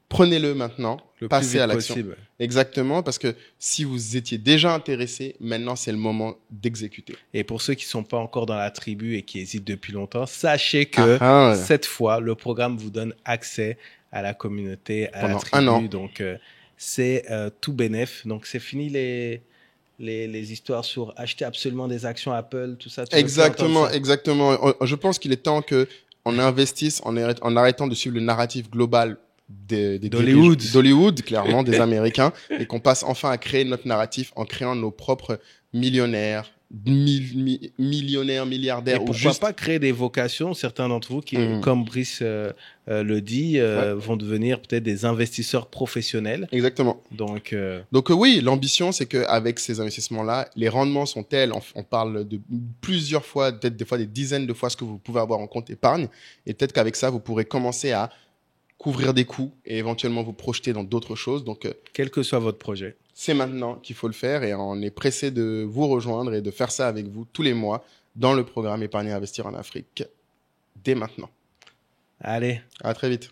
prenez-le maintenant, passez à l'action. Exactement, parce que si vous étiez déjà intéressé, maintenant c'est le moment d'exécuter. Et pour ceux qui sont pas encore dans la tribu et qui hésitent depuis longtemps, sachez que cette fois, le programme vous donne accès à la communauté, à la tribu. Un an. Donc, c'est tout bénef. Donc, c'est fini les histoires sur acheter absolument des actions Apple, tout ça. Exactement. Je pense qu'il est temps que on investisse en arrêtant de suivre le narratif global d'Hollywood, clairement, des Américains, et qu'on passe enfin à créer notre narratif en créant nos propres millionnaires, millionnaires, milliardaires. Et pourquoi pas créer des vocations, certains d'entre vous qui, comme Brice le dit, vont devenir peut-être des investisseurs professionnels. Exactement. Donc oui, l'ambition, c'est qu'avec ces investissements-là, les rendements sont tels, on parle de plusieurs fois, peut-être des fois des dizaines de fois ce que vous pouvez avoir en compte épargne, et peut-être qu'avec ça, vous pourrez commencer à couvrir des coûts et éventuellement vous projeter dans d'autres choses. Donc, quel que soit votre projet. C'est maintenant qu'il faut le faire et on est pressé de vous rejoindre et de faire ça avec vous tous les mois dans le programme Épargner et Investir en Afrique dès maintenant. Allez. À très vite.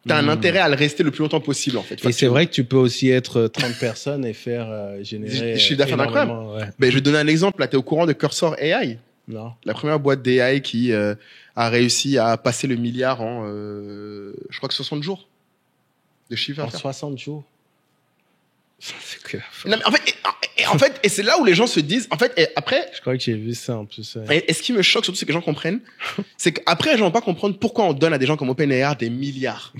T'as un intérêt à le rester le plus longtemps possible, en fait. Et c'est vrai que tu peux aussi être 30 personnes et faire générer des chiffres d'affaires incroyables. Ouais. Ben, je vais te donner un exemple. Là, t'es au courant de Cursor AI? Non. La première boîte d'AI qui a réussi à passer le milliard en, je crois que 60 jours de chiffre d'affaires. En 60 jours. C'est que... Non, mais en fait, et c'est là où les gens se disent, en fait, et après. Je crois que j'ai vu ça en plus. Et ce qui me choque surtout, c'est que les gens comprennent, c'est qu'après, les gens vont pas comprendre pourquoi on donne à des gens comme OpenAI des milliards.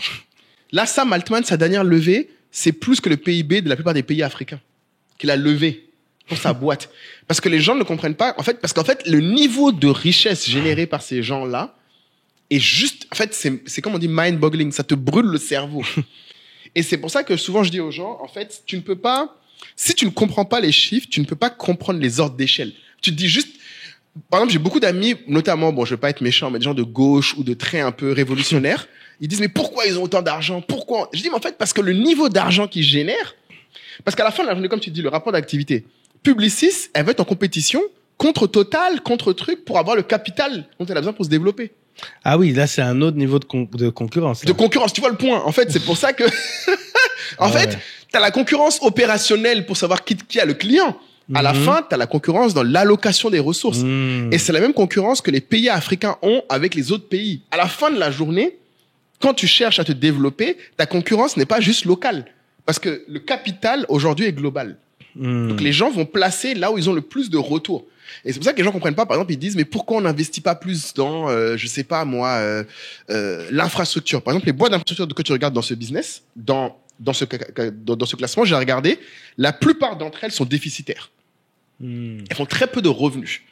Là, Sam Altman, sa dernière levée, c'est plus que le PIB de la plupart des pays africains qu'il a levé pour sa boîte. Parce que les gens ne comprennent pas, en fait, parce qu'en fait, le niveau de richesse généré par ces gens-là est juste, en fait, c'est comme on dit mind-boggling, ça te brûle le cerveau. Et c'est pour ça que souvent je dis aux gens, en fait, tu ne peux pas, si tu ne comprends pas les chiffres, tu ne peux pas comprendre les ordres d'échelle. Tu te dis juste, par exemple, j'ai beaucoup d'amis, notamment, bon, je veux pas être méchant, mais des gens de gauche ou de très un peu révolutionnaires. Ils disent, mais pourquoi ils ont autant d'argent? Pourquoi? Je dis, mais en fait, parce que le niveau d'argent qu'ils génèrent, parce qu'à la fin de la journée, comme tu dis, le rapport d'activité, Publicis, elle veut être en compétition contre Total, contre truc, pour avoir le capital dont elle a besoin pour se développer. Ah oui, là, c'est un autre niveau de concurrence. Là. De concurrence, tu vois le point. En fait, c'est pour ça que, t'as la concurrence opérationnelle pour savoir qui a le client. À la fin, t'as la concurrence dans l'allocation des ressources. Et c'est la même concurrence que les pays africains ont avec les autres pays. À la fin de la journée, quand tu cherches à te développer, ta concurrence n'est pas juste locale. Parce que le capital, aujourd'hui, est global. Donc, les gens vont placer là où ils ont le plus de retour. Et c'est pour ça que les gens comprennent pas. Par exemple, ils disent, mais pourquoi on n'investit pas plus dans, je sais pas moi, l'infrastructure. Par exemple, les boîtes d'infrastructure que tu regardes dans ce business, dans ce classement, j'ai regardé, la plupart d'entre elles sont déficitaires. Elles font très peu de revenus.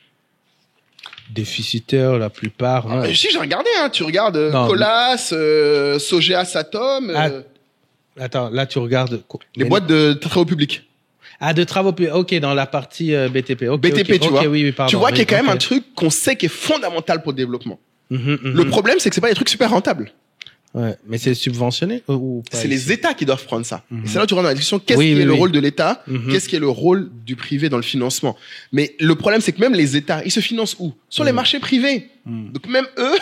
Déficitaires, la plupart. Ouais. Si, j'ai regardé, hein. Tu regardes Colas, Sogea, Satom. Attends, là, tu regardes... Les boîtes de travaux publics. Ah, de travaux publics. Ok, dans la partie BTP. Okay, BTP, tu vois. Oui, pardon. Tu vois qu'il y a quand même un truc qu'on sait qui est fondamental pour le développement. Le problème, c'est que c'est pas des trucs super rentables. Ouais, mais c'est subventionné ou pas? C'est les États qui doivent prendre ça. Et c'est là où tu rentres dans la discussion. Qu'est-ce qui est le rôle de l'État? Qu'est-ce qui est le rôle du privé dans le financement? Mais le problème, c'est que même les États, ils se financent où? Sur les marchés privés. Donc même eux,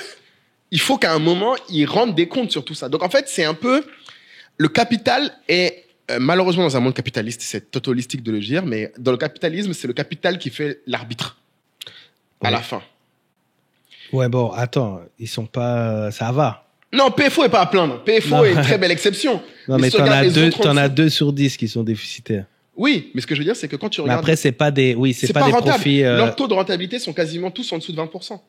il faut qu'à un moment, ils rendent des comptes sur tout ça. Donc en fait, c'est un peu, le capital est, malheureusement, dans un monde capitaliste, c'est totalistique de le dire, mais dans le capitalisme, c'est le capital qui fait l'arbitre. À la fin. Ouais, bon, attends, ils sont pas, ça va. Non, PFO est pas à plaindre. PFO est une très belle exception. Non, mais t'en as 2 sur 10 qui sont déficitaires. Oui, mais ce que je veux dire, c'est que quand tu regardes. Mais après, c'est pas des rentable. profits. Leurs taux de rentabilité sont quasiment tous en dessous de 20%.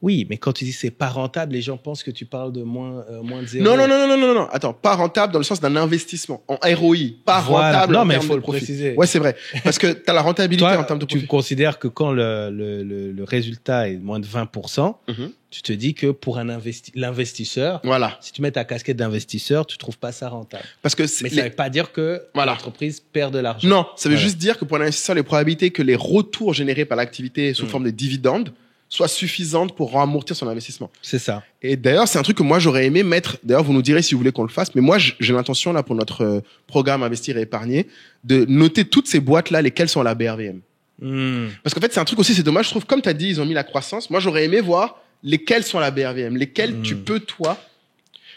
Oui, mais quand tu dis c'est pas rentable, les gens pensent que tu parles de moins de 0. Non. Attends, pas rentable dans le sens d'un investissement en ROI, pas rentable non, en mais termes faut de le profit. préciser. Ouais, c'est vrai. Parce que t'as la rentabilité Toi, en termes de profit. Tu considères que quand le résultat est moins de 20%, tu te dis que pour l'investisseur, voilà. Si tu mets ta casquette d'investisseur, tu trouves pas ça rentable. Parce que mais ça veut pas dire que l'entreprise perd de l'argent. Non, ça veut juste dire que pour l'investisseur, les probabilités que les retours générés par l'activité sous forme de dividendes soient suffisantes pour amortir son investissement. C'est ça. Et d'ailleurs, c'est un truc que moi, j'aurais aimé mettre. D'ailleurs, vous nous direz si vous voulez qu'on le fasse. Mais moi, j'ai l'intention, là, pour notre programme Investir et Épargner, de noter toutes ces boîtes-là, lesquelles sont à la BRVM. Parce qu'en fait, c'est un truc aussi, c'est dommage. Je trouve, comme tu as dit, ils ont mis la croissance. Moi, j'aurais aimé voir lesquelles sont à la BRVM, lesquelles tu peux, toi.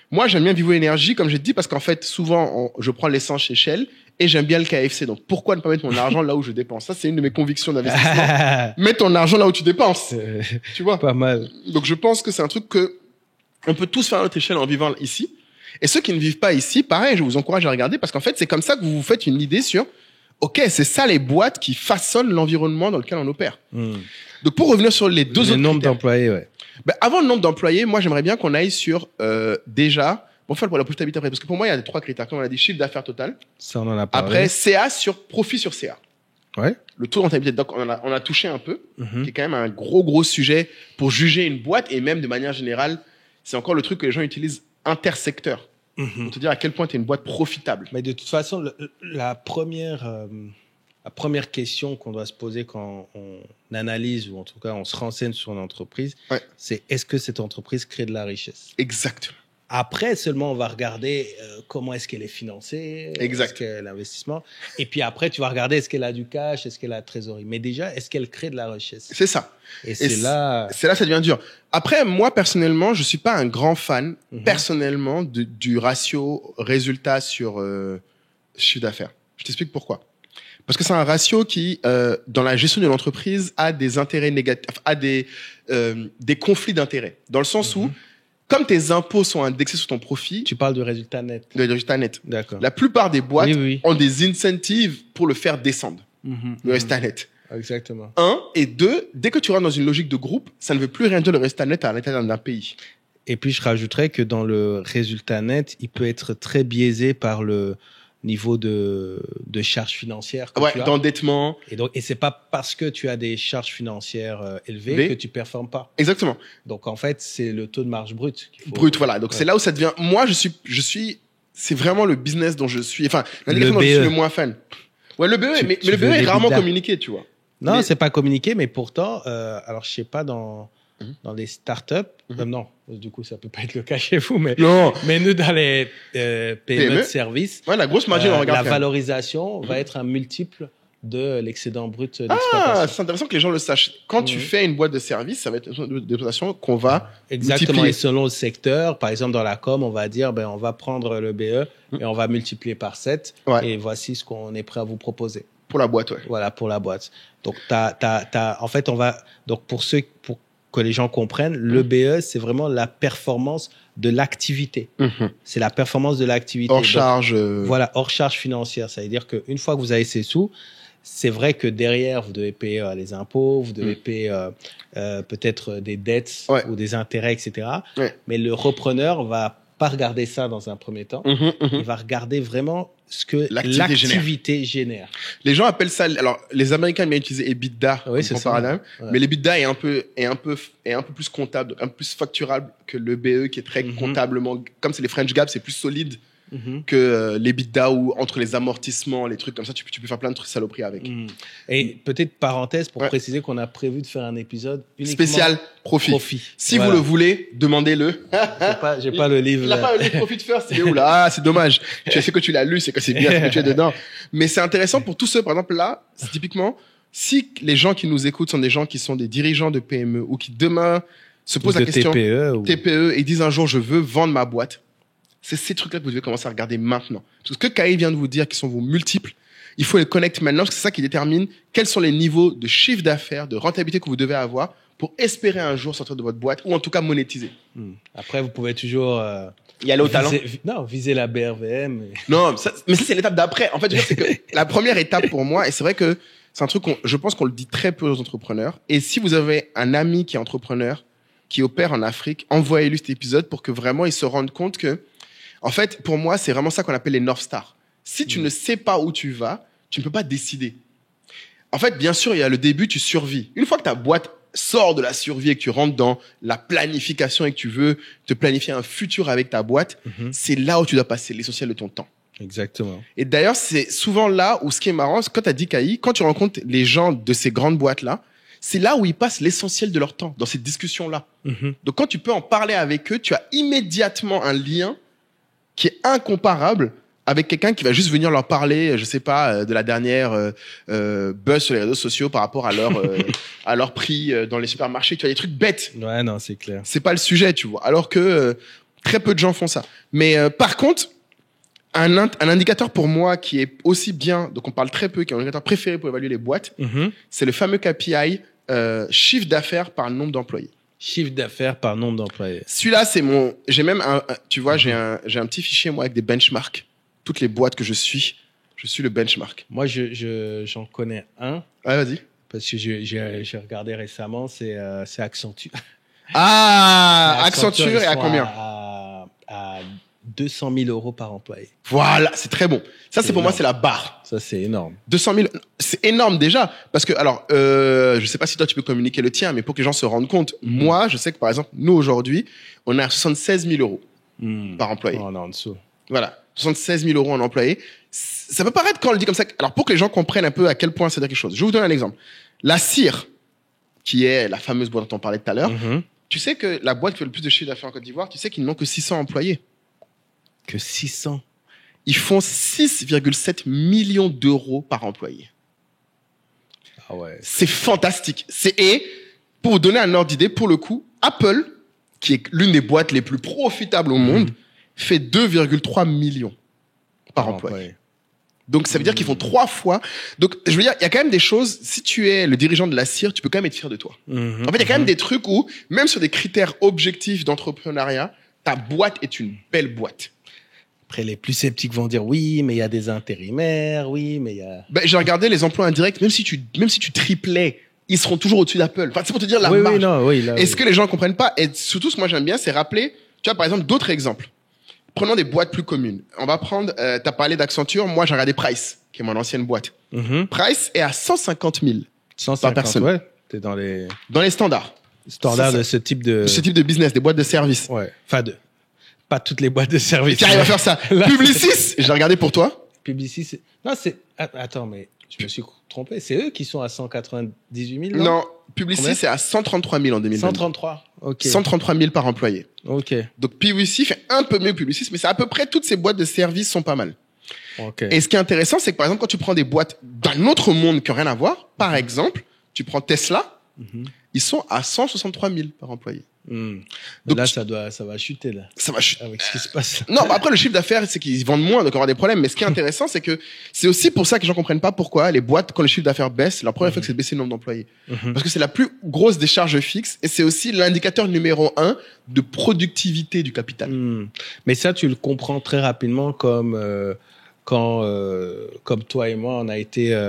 Moi, j'aime bien Vivo Énergie, comme j'ai dit, parce qu'en fait, souvent, je prends l'essence chez Shell et j'aime bien le KFC. Donc, pourquoi ne pas mettre mon argent là où je dépense? Ça, c'est une de mes convictions d'investissement. Mets ton argent là où tu dépenses. Tu vois? Pas mal. Donc, je pense que c'est un truc que on peut tous faire à notre échelle en vivant ici. Et ceux qui ne vivent pas ici, pareil, je vous encourage à regarder parce qu'en fait, c'est comme ça que vous vous faites une idée sur, OK, c'est ça les boîtes qui façonnent l'environnement dans lequel on opère. Donc, pour revenir sur les deux autres nombre d'employés, ouais. Ben, avant le nombre d'employés, moi, j'aimerais bien qu'on aille sur, déjà, On fait pour la profitabilité après. Parce que pour moi, il y a 3 critères. Comme on a dit, chiffre d'affaires total. Ça, on en a parlé. Après, CA sur profit sur CA. Ouais. Le taux de rentabilité. Donc, on a touché un peu, qui est quand même un gros sujet pour juger une boîte. Et même de manière générale, c'est encore le truc que les gens utilisent intersecteur. Pour te dire à quel point tu es une boîte profitable. Mais de toute façon, la première question qu'on doit se poser quand on analyse, ou en tout cas on se renseigne sur une entreprise, c'est est-ce que cette entreprise crée de la richesse? Exactement. Après, seulement, on va regarder comment est-ce qu'elle est financée, est-ce qu'elle a l'investissement. Et puis après, tu vas regarder est-ce qu'elle a du cash, est-ce qu'elle a la trésorerie. Mais déjà, est-ce qu'elle crée de la richesse? C'est ça. Et c'est là... C'est là ça devient dur. Après, moi, personnellement, je suis pas un grand fan, personnellement, du ratio résultat sur chiffre d'affaires. Je t'explique pourquoi. Parce que c'est un ratio qui, dans la gestion de l'entreprise, a des intérêts négatifs, a des conflits d'intérêts. Dans le sens où, comme tes impôts sont indexés sur ton profit... Tu parles de résultat net. De résultat net. D'accord. La plupart des boîtes ont des incentives pour le faire descendre, le résultat net. Exactement. 1. Et 2, dès que tu rentres dans une logique de groupe, ça ne veut plus rien dire le résultat net à l'intérieur d'un pays. Et puis, je rajouterais que dans le résultat net, il peut être très biaisé par le niveau de charges financières que tu as. D'endettement. Et c'est pas parce que tu as des charges financières élevées que tu performes pas. Exactement. Donc, en fait, c'est le taux de marge brut. Brut, voilà. Donc, c'est là où ça devient... Moi, c'est vraiment le business dont je suis... Enfin, l'indicateur dont je suis le moins fan. Ouais, le BE, mais le BE est rarement communiqué, tu vois. Non, c'est pas communiqué, mais pourtant, alors je sais pas dans les startups, non, du coup ça peut pas être le cas chez vous, mais nous dans les PME de service, la grosse margine on regarde. La valorisation va être un multiple de l'excédent brut d'exploitation. C'est intéressant que les gens le sachent. Quand tu fais une boîte de service, ça va être une d'exploitation qu'on va exactement multiplier. Et selon le secteur, par exemple dans la com, on va dire on va prendre le BE et on va multiplier par 7 et voici ce qu'on est prêt à vous proposer. Pour la boîte, Voilà, pour la boîte. Donc, en fait, donc, pour que les gens comprennent, le BE, c'est vraiment la performance de l'activité. C'est la performance de l'activité. Hors charge. Voilà, hors charge financière. Ça veut dire qu'une fois que vous avez ces sous, c'est vrai que derrière, vous devez payer les impôts, vous devez payer peut-être des dettes ou des intérêts, etc. Mais le repreneur va pas regarder ça dans un premier temps. Il va regarder vraiment ce que l'activité génère. Les gens appellent ça, alors les Américains aiment bien utiliser EBITDA comme paradigme, mais l'EBITDA est un peu plus comptable, un peu plus facturable que le BE qui est très comptablement, comme c'est les French Gap, c'est plus solide que l'EBITDA ou entre les amortissements, les trucs comme ça, tu peux faire plein de trucs saloperies avec. Et peut-être parenthèse pour préciser qu'on a prévu de faire un épisode uniquement spécial profit. Si vous le voulez, demandez-le. J'ai pas le livre. Il n'a pas le livre Profit First, il est où là? Ah, c'est dommage. Tu sais que tu l'as lu, c'est que c'est bien ce que tu es dedans. Mais c'est intéressant pour tous ceux, par exemple là, c'est typiquement, si les gens qui nous écoutent sont des gens qui sont des dirigeants de PME ou qui demain se posent la question TPE et disent un jour je veux vendre ma boîte. C'est ces trucs-là que vous devez commencer à regarder maintenant. Parce que ce que Kai vient de vous dire, qui sont vos multiples, il faut les connecter maintenant, parce que c'est ça qui détermine quels sont les niveaux de chiffre d'affaires, de rentabilité que vous devez avoir pour espérer un jour sortir de votre boîte, ou en tout cas monétiser. Après, vous pouvez toujours... y aller au talent. Viser la BRVM. Non, mais ça, c'est l'étape d'après. En fait, je veux dire, c'est que la première étape pour moi, et c'est vrai que c'est un truc je pense qu'on le dit très peu aux entrepreneurs, et si vous avez un ami qui est entrepreneur, qui opère en Afrique, envoyez-lui cet épisode pour que vraiment il se rende compte que en fait, pour moi, c'est vraiment ça qu'on appelle les North Stars. Si tu ne sais pas où tu vas, tu ne peux pas décider. En fait, bien sûr, il y a le début, tu survis. Une fois que ta boîte sort de la survie et que tu rentres dans la planification et que tu veux te planifier un futur avec ta boîte, c'est là où tu dois passer l'essentiel de ton temps. Exactement. Et d'ailleurs, c'est souvent là où ce qui est marrant, c'est quand tu as dit, Kai, quand tu rencontres les gens de ces grandes boîtes-là, c'est là où ils passent l'essentiel de leur temps, dans ces discussions-là. Donc, quand tu peux en parler avec eux, tu as immédiatement un lien qui est incomparable avec quelqu'un qui va juste venir leur parler, je sais pas, de la dernière buzz sur les réseaux sociaux par rapport à leur prix dans les supermarchés. Tu as des trucs bêtes. Ouais, non, c'est clair. C'est pas le sujet, tu vois. Alors que très peu de gens font ça. Mais par contre, un indicateur pour moi qui est aussi bien, donc on parle très peu, qui est un indicateur préféré pour évaluer les boîtes, c'est le fameux KPI chiffre d'affaires par nombre d'employés. Chiffre d'affaires par nombre d'employés. Celui-là, j'ai même tu vois, j'ai un petit fichier, moi, avec des benchmarks. Toutes les boîtes que je suis le benchmark. Moi, j'en connais un. Ouais, vas-y. Parce que j'ai regardé récemment, c'est Accenture. Ah, Accenture et à combien? À 200 000 euros par employé. Voilà, c'est très bon. Ça, c'est pour moi, énorme. c'est la barre. Ça, c'est énorme. 200 000, c'est énorme déjà. Parce que, alors, je sais pas si toi, tu peux communiquer le tien, mais pour que les gens se rendent compte, moi, je sais que, par exemple, nous, aujourd'hui, on est à 76 000 euros par employé. Oh, on est en dessous. Voilà. 76 000 euros en employé. Ça peut paraître quand on le dit comme ça. Alors, pour que les gens comprennent un peu à quel point c'est quelque chose. Je vais vous donner un exemple. La CIR, qui est la fameuse boîte dont on parlait tout à l'heure, tu sais que la boîte qui fait le plus de chiffre d'affaires en Côte d'Ivoire, tu sais qu'ils n'ont que 600 employés. Que 600. Ils font 6,7 millions d'euros par employé. Ah ouais. C'est fantastique. Et pour vous donner un ordre d'idée, pour le coup, Apple, qui est l'une des boîtes les plus profitables au monde, fait 2,3 millions par employé. Donc, ça veut dire qu'ils font 3 fois. Donc, je veux dire, il y a quand même des choses, si tu es le dirigeant de la CIR, tu peux quand même être fier de toi. En fait, il y a quand même des trucs où, même sur des critères objectifs d'entrepreneuriat, ta boîte est une belle boîte. Après, les plus sceptiques vont dire oui, mais il y a des intérimaires, oui, mais il y a... Ben, j'ai regardé les emplois indirects, même si tu triplais, ils seront toujours au-dessus d'Apple. Enfin, c'est pour te dire la marge. Et ce que les gens ne comprennent pas, et surtout ce que moi j'aime bien, c'est rappeler, tu vois, par exemple, d'autres exemples. Prenons des boîtes plus communes. On va prendre, t'as parlé d'Accenture, moi j'ai regardé Price, qui est mon ancienne boîte. Price est à 150 000 par personne. Ouais, t'es dans les standards. Standards de ce type de business, des boîtes de services. Ouais. Enfin, pas toutes les boîtes de services. Qui arrivent à faire ça. Publicis, j'ai regardé pour toi. Publicis, non, attends, mais je me suis trompé. C'est eux qui sont à 198 000, non, Publicis, c'est à 133 000 en 2020. 133, ok. 133 000 par employé. Ok. Donc, Publicis fait un peu mieux que Publicis, mais c'est à peu près toutes ces boîtes de services sont pas mal. Ok. Et ce qui est intéressant, c'est que par exemple, quand tu prends des boîtes d'un autre monde qui n'ont rien à voir, par exemple, tu prends Tesla, ils sont à 163 000 par employé. Donc là, ça va chuter, là. Ça va chuter. Avec ce qui se passe. Non, bah après, le chiffre d'affaires, c'est qu'ils vendent moins, donc il y aura des problèmes. Mais ce qui est intéressant, c'est que c'est aussi pour ça que les gens comprennent pas pourquoi les boîtes, quand le chiffre d'affaires baisse, leur première fois, c'est de baisser le nombre d'employés. Parce que c'est la plus grosse des charges fixes et c'est aussi l'indicateur numéro 1 de productivité du capital. Mais ça, tu le comprends très rapidement comme toi et moi, on a été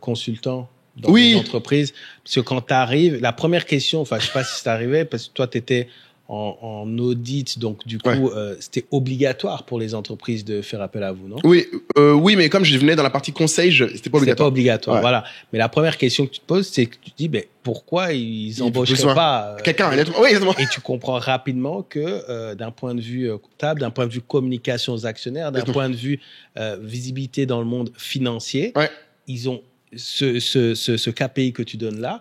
consultants dans des entreprises. Parce que quand tu arrives, la première question, enfin, je sais pas si c'est arrivé, parce que toi, tu étais en audit, donc du coup, c'était obligatoire pour les entreprises de faire appel à vous, non? Oui, mais comme je venais dans la partie conseil, c'était pas obligatoire. C'était pas obligatoire, ouais. Voilà. Mais la première question que tu te poses, c'est que tu te dis, ben, pourquoi ils embaucheraient pas quelqu'un, oui, exactement. Et tu comprends rapidement que d'un point de vue comptable, d'un point de vue communication aux actionnaires, d'un point de vue visibilité dans le monde financier, ils ont ce KPI que tu donnes là,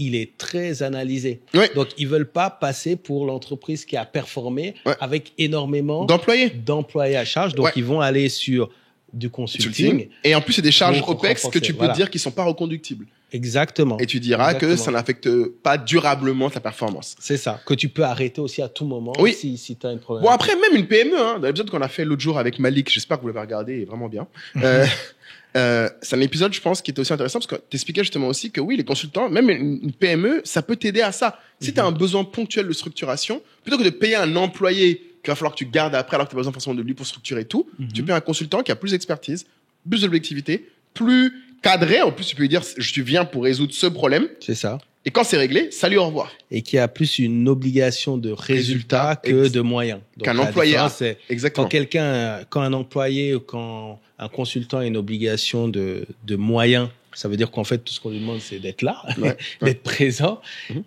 il est très analysé. Donc, ils veulent pas passer pour l'entreprise qui a performé avec énormément d'employés à charge. Donc, ils vont aller sur du consulting. Et en plus, c'est des charges OPEX que tu peux dire qui sont pas reconductibles. Exactement. Et tu diras que ça n'affecte pas durablement ta performance. C'est ça. Que tu peux arrêter aussi à tout moment si tu as une problème. Bon, après, même une PME, dans l'épisode qu'on a fait l'autre jour avec Malik, j'espère que vous l'avez regardé, il est vraiment bien. C'est un épisode, je pense, qui était aussi intéressant parce que t'expliquais justement aussi que oui, les consultants, même une PME, ça peut t'aider à ça. Si tu as un besoin ponctuel de structuration, plutôt que de payer un employé qu'il va falloir que tu gardes après alors que tu as besoin forcément de lui pour structurer tout, tu payes un consultant qui a plus d'expertise, plus d'objectivité, plus cadré. En plus, tu peux lui dire, je viens pour résoudre ce problème. C'est ça. Et quand c'est réglé, salut, au revoir. Et qui a plus une obligation de résultat que de moyens. Qu'un employé a. Exactement. Quand un employé ou quand un consultant a une obligation de moyens, ça veut dire qu'en fait, tout ce qu'on lui demande, c'est d'être là, d'être présent.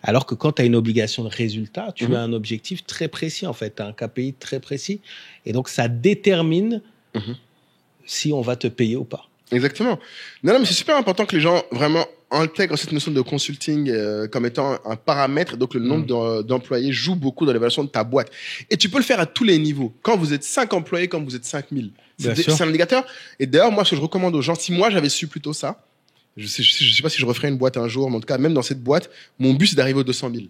Alors que quand tu as une obligation de résultat, tu as un objectif très précis, en fait. Tu as un KPI très précis. Et donc, ça détermine si on va te payer ou pas. Exactement. Non, mais c'est super important que les gens vraiment intègrent cette notion de consulting comme étant un paramètre. Donc, le nombre d'employés joue beaucoup dans l'évaluation de ta boîte. Et tu peux le faire à tous les niveaux. Quand vous êtes 5 employés, quand vous êtes 5000. C'est un indicateur. Et d'ailleurs, moi, ce que je recommande aux gens, si moi, j'avais su plutôt ça, je sais pas si je referais une boîte un jour, mais en tout cas, même dans cette boîte, mon but, c'est d'arriver aux 200 000.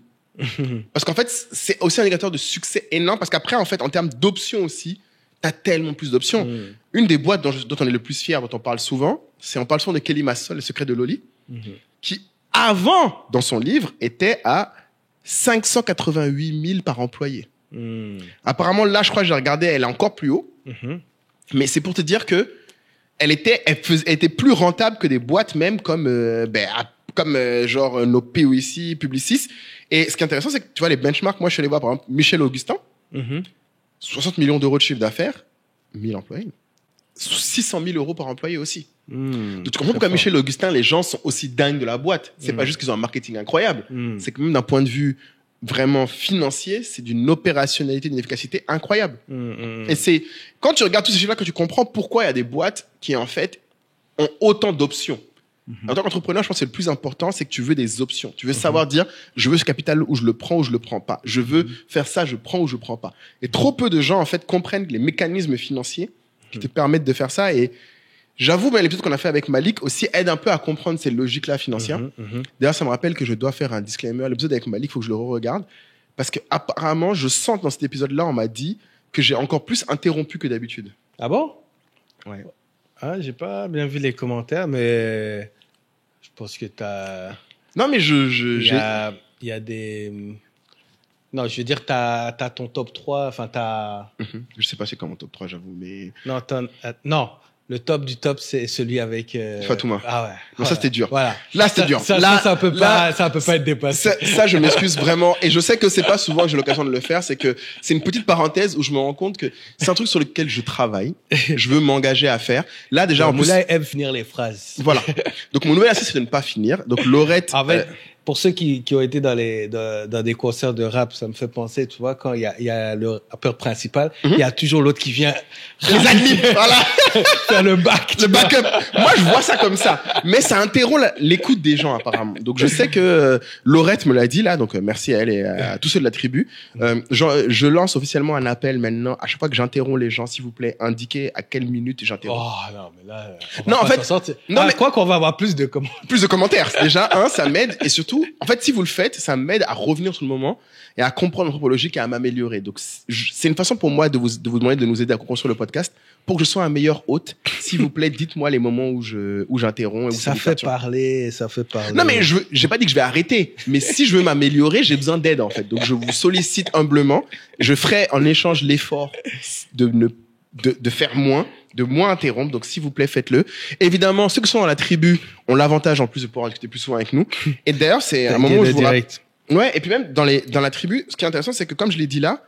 Parce qu'en fait, c'est aussi un indicateur de succès énorme. Parce qu'après, en fait, en termes d'options aussi, t'as tellement plus d'options. Une des boîtes dont on est le plus fier, dont on parle souvent, on parle souvent de Kelly Massol, Le secret de Loli, qui, avant, dans son livre, était à 588 000 par employé. Apparemment, là, je crois que j'ai regardé, elle est encore plus haut. Mais c'est pour te dire que elle était plus rentable que des boîtes même comme genre nos POIC, Publicis. Et ce qui est intéressant, c'est que tu vois les benchmarks. Moi, je suis allé voir par exemple Michel Augustin. 60 millions d'euros de chiffre d'affaires, 1000 employés. 600 000 euros par employé aussi. Donc, tu comprends pourquoi Michel Augustin, les gens sont aussi dingues de la boîte. C'est pas juste qu'ils ont un marketing incroyable. C'est que même d'un point de vue vraiment financier, c'est d'une opérationnalité, d'une efficacité incroyable. Et c'est, quand tu regardes tous ces chiffres-là, que tu comprends pourquoi il y a des boîtes qui, en fait, ont autant d'options. En tant qu'entrepreneur, je pense que le plus important, c'est que tu veux des options. Tu veux savoir dire, je veux ce capital ou je le prends ou je le prends pas. Je veux faire ça, je prends ou je prends pas. Et trop peu de gens, en fait, comprennent les mécanismes financiers qui te permettent de faire ça. Et j'avoue, ben, l'épisode qu'on a fait avec Malik aussi aide un peu à comprendre ces logiques-là financières. D'ailleurs, ça me rappelle que je dois faire un disclaimer. L'épisode avec Malik, il faut que je le re-regarde. Parce que apparemment, je sens que dans cet épisode-là, on m'a dit que j'ai encore plus interrompu que d'habitude. Ah bon? Ouais. Ah, j'ai pas bien vu les commentaires, mais je pense que t'as... Non, mais Il y a des... Non, je veux dire, t'as ton top 3, enfin, t'as... Je sais pas c'est quoi mon top 3, j'avoue, mais... Non, le top du top, c'est celui avec... Fatouma. Ah ouais. Non, voilà. ça, c'était dur. Voilà. Là, c'était dur. Ça peut pas être dépassé. Ça, je m'excuse vraiment. Et je sais que c'est pas souvent que j'ai l'occasion de le faire. C'est que c'est une petite parenthèse où je me rends compte que c'est un truc sur lequel je travaille. Je veux m'engager à faire. Là, déjà, en plus... Moulay aime finir les phrases. Voilà. Donc, mon nouvel astuce, c'est de ne pas finir. Donc, Laurette... En fait, pour ceux qui ont été dans des concerts de rap, ça me fait penser, tu vois, quand il y a le rappeur principal, il y a toujours l'autre qui vient les adlibs, voilà. faire le back. Le backup. Moi, je vois ça comme ça. Mais ça interrompt l'écoute des gens, apparemment. Donc, je sais que Laurette me l'a dit, là. Donc, merci à elle et à tous ceux de la tribu. Je lance officiellement un appel maintenant. À chaque fois que j'interromps les gens, s'il vous plaît, indiquez à quelle minute j'interromps. Oh, non, mais là, non, en fait, non, mais quoi qu'on va avoir plus de commentaires. Plus de commentaires. Déjà, ça m'aide. Et surtout, en fait, si vous le faites, ça m'aide à revenir sur le moment et à comprendre l'anthropologie et à m'améliorer. Donc, c'est une façon pour moi de vous demander de nous aider à construire le podcast pour que je sois un meilleur hôte. S'il vous plaît, dites-moi les moments où j'interromps. Ça fait parler. Non, mais j'ai pas dit que je vais arrêter. Mais si je veux m'améliorer, j'ai besoin d'aide, en fait. Donc, je vous sollicite humblement. Je ferai en échange l'effort de faire moins, de moins interrompre. Donc, s'il vous plaît, faites-le. Évidemment, ceux qui sont dans la tribu ont l'avantage, en plus, de pouvoir discuter plus souvent avec nous. Et d'ailleurs, c'est un moment où je vous direct. Ouais, et puis même dans la tribu, ce qui est intéressant, c'est que comme je l'ai dit là,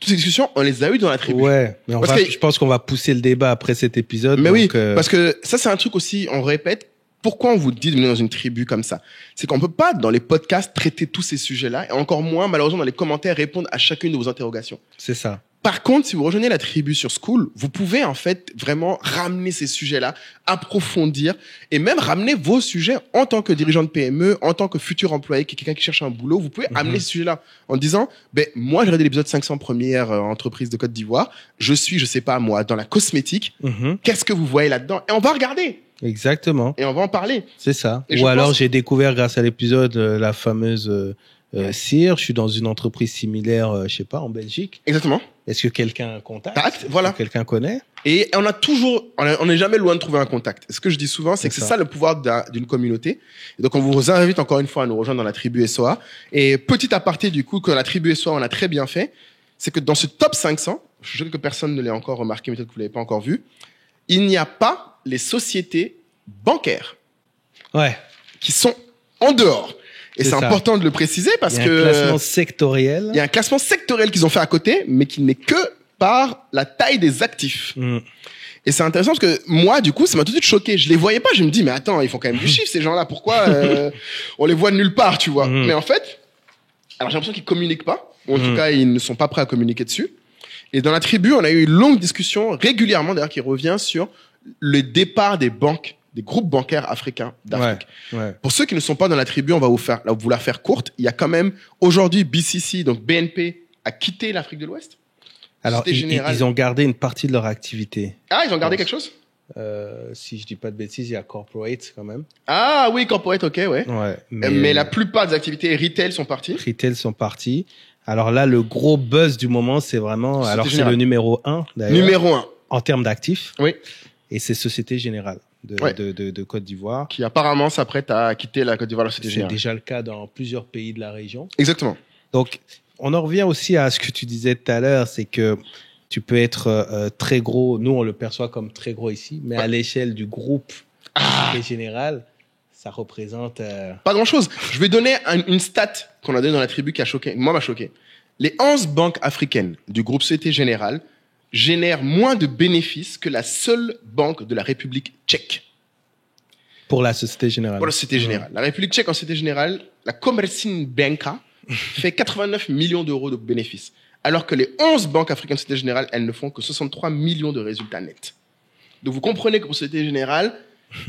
toutes ces discussions, on les a eues dans la tribu. Ouais, mais je pense qu'on va pousser le débat après cet épisode. Mais donc, oui, parce que ça, c'est un truc aussi, on répète, pourquoi on vous dit de venir dans une tribu comme ça? C'est qu'on peut pas, dans les podcasts, traiter tous ces sujets-là, et encore moins, malheureusement, dans les commentaires, répondre à chacune de vos interrogations. C'est ça. Par contre, si vous rejoignez la tribu sur Skool, vous pouvez en fait vraiment ramener ces sujets-là, approfondir et même ramener vos sujets en tant que dirigeant de PME, en tant que futur employé, quelqu'un qui cherche un boulot. Vous pouvez amener ces sujets-là en disant, moi, j'ai regardé l'épisode 500 premières entreprises de Côte d'Ivoire. Je sais pas moi, dans la cosmétique. Qu'est-ce que vous voyez là-dedans? Et on va regarder. Exactement. Et on va en parler. C'est ça. Ou alors, j'ai découvert grâce à l'épisode la fameuse CIR. Je suis dans une entreprise similaire, je sais pas, en Belgique. Exactement. Est-ce que quelqu'un contacte? Voilà. Quelqu'un connaît? Et on n'est jamais loin de trouver un contact. Ce que je dis souvent, c'est que c'est ça le pouvoir d'une communauté. Et donc, on vous invite encore une fois à nous rejoindre dans la tribu SOA. Et petit aparté, du coup, que la tribu SOA, on a très bien fait, c'est que dans ce top 500, je sais que personne ne l'a encore remarqué, mais peut-être que vous l'avez pas encore vu, il n'y a pas les sociétés bancaires. Ouais. Qui sont en dehors. Et c'est important de le préciser parce que... Il y a un classement sectoriel. Il y a un classement sectoriel qu'ils ont fait à côté, mais qui n'est que par la taille des actifs. Et c'est intéressant parce que moi, du coup, ça m'a tout de suite choqué. Je les voyais pas. Je me dis, mais attends, ils font quand même du chiffre, ces gens-là. Pourquoi on les voit de nulle part, tu vois? Mais en fait, alors j'ai l'impression qu'ils communiquent pas. Ou en tout cas, ils ne sont pas prêts à communiquer dessus. Et dans la tribu, on a eu une longue discussion, régulièrement d'ailleurs, qui revient sur le départ des banques, des groupes bancaires africains d'Afrique. Ouais. Pour ceux qui ne sont pas dans la tribu, on va vous la faire courte. Il y a quand même, aujourd'hui, BCC, donc BNP, a quitté l'Afrique de l'Ouest. Alors, ils ont gardé une partie de leur activité. Ah, ils ont gardé quelque chose? Si je dis pas de bêtises, il y a corporate quand même. Ah oui, corporate, ok, ouais. Mais la plupart des activités retail sont parties. Alors là, le gros buzz du moment, c'est vraiment... Alors, c'est le numéro 1, d'ailleurs. Numéro 1. En termes d'actifs. Oui. Et c'est Société Générale de Côte d'Ivoire. Qui apparemment s'apprête à quitter la Côte d'Ivoire, la Société Générale. C'est déjà le cas dans plusieurs pays de la région. Exactement. Donc, on en revient aussi à ce que tu disais tout à l'heure, c'est que tu peux être très gros. Nous, on le perçoit comme très gros ici, mais à l'échelle du groupe Société Générale, ça représente... Pas grand-chose. Je vais donner une stat qu'on a donnée dans la tribu qui a choqué. Moi, m'a choqué. Les 11 banques africaines du groupe Société Générale génèrent moins de bénéfices que la seule banque de la République tchèque. Pour la Société Générale. Pour la Société Générale. La République tchèque en Société Générale, la Komerční banka fait 89 millions d'euros de bénéfices. Alors que les 11 banques africaines de Société Générale, elles ne font que 63 millions de résultats nets. Donc vous comprenez que pour Société Générale,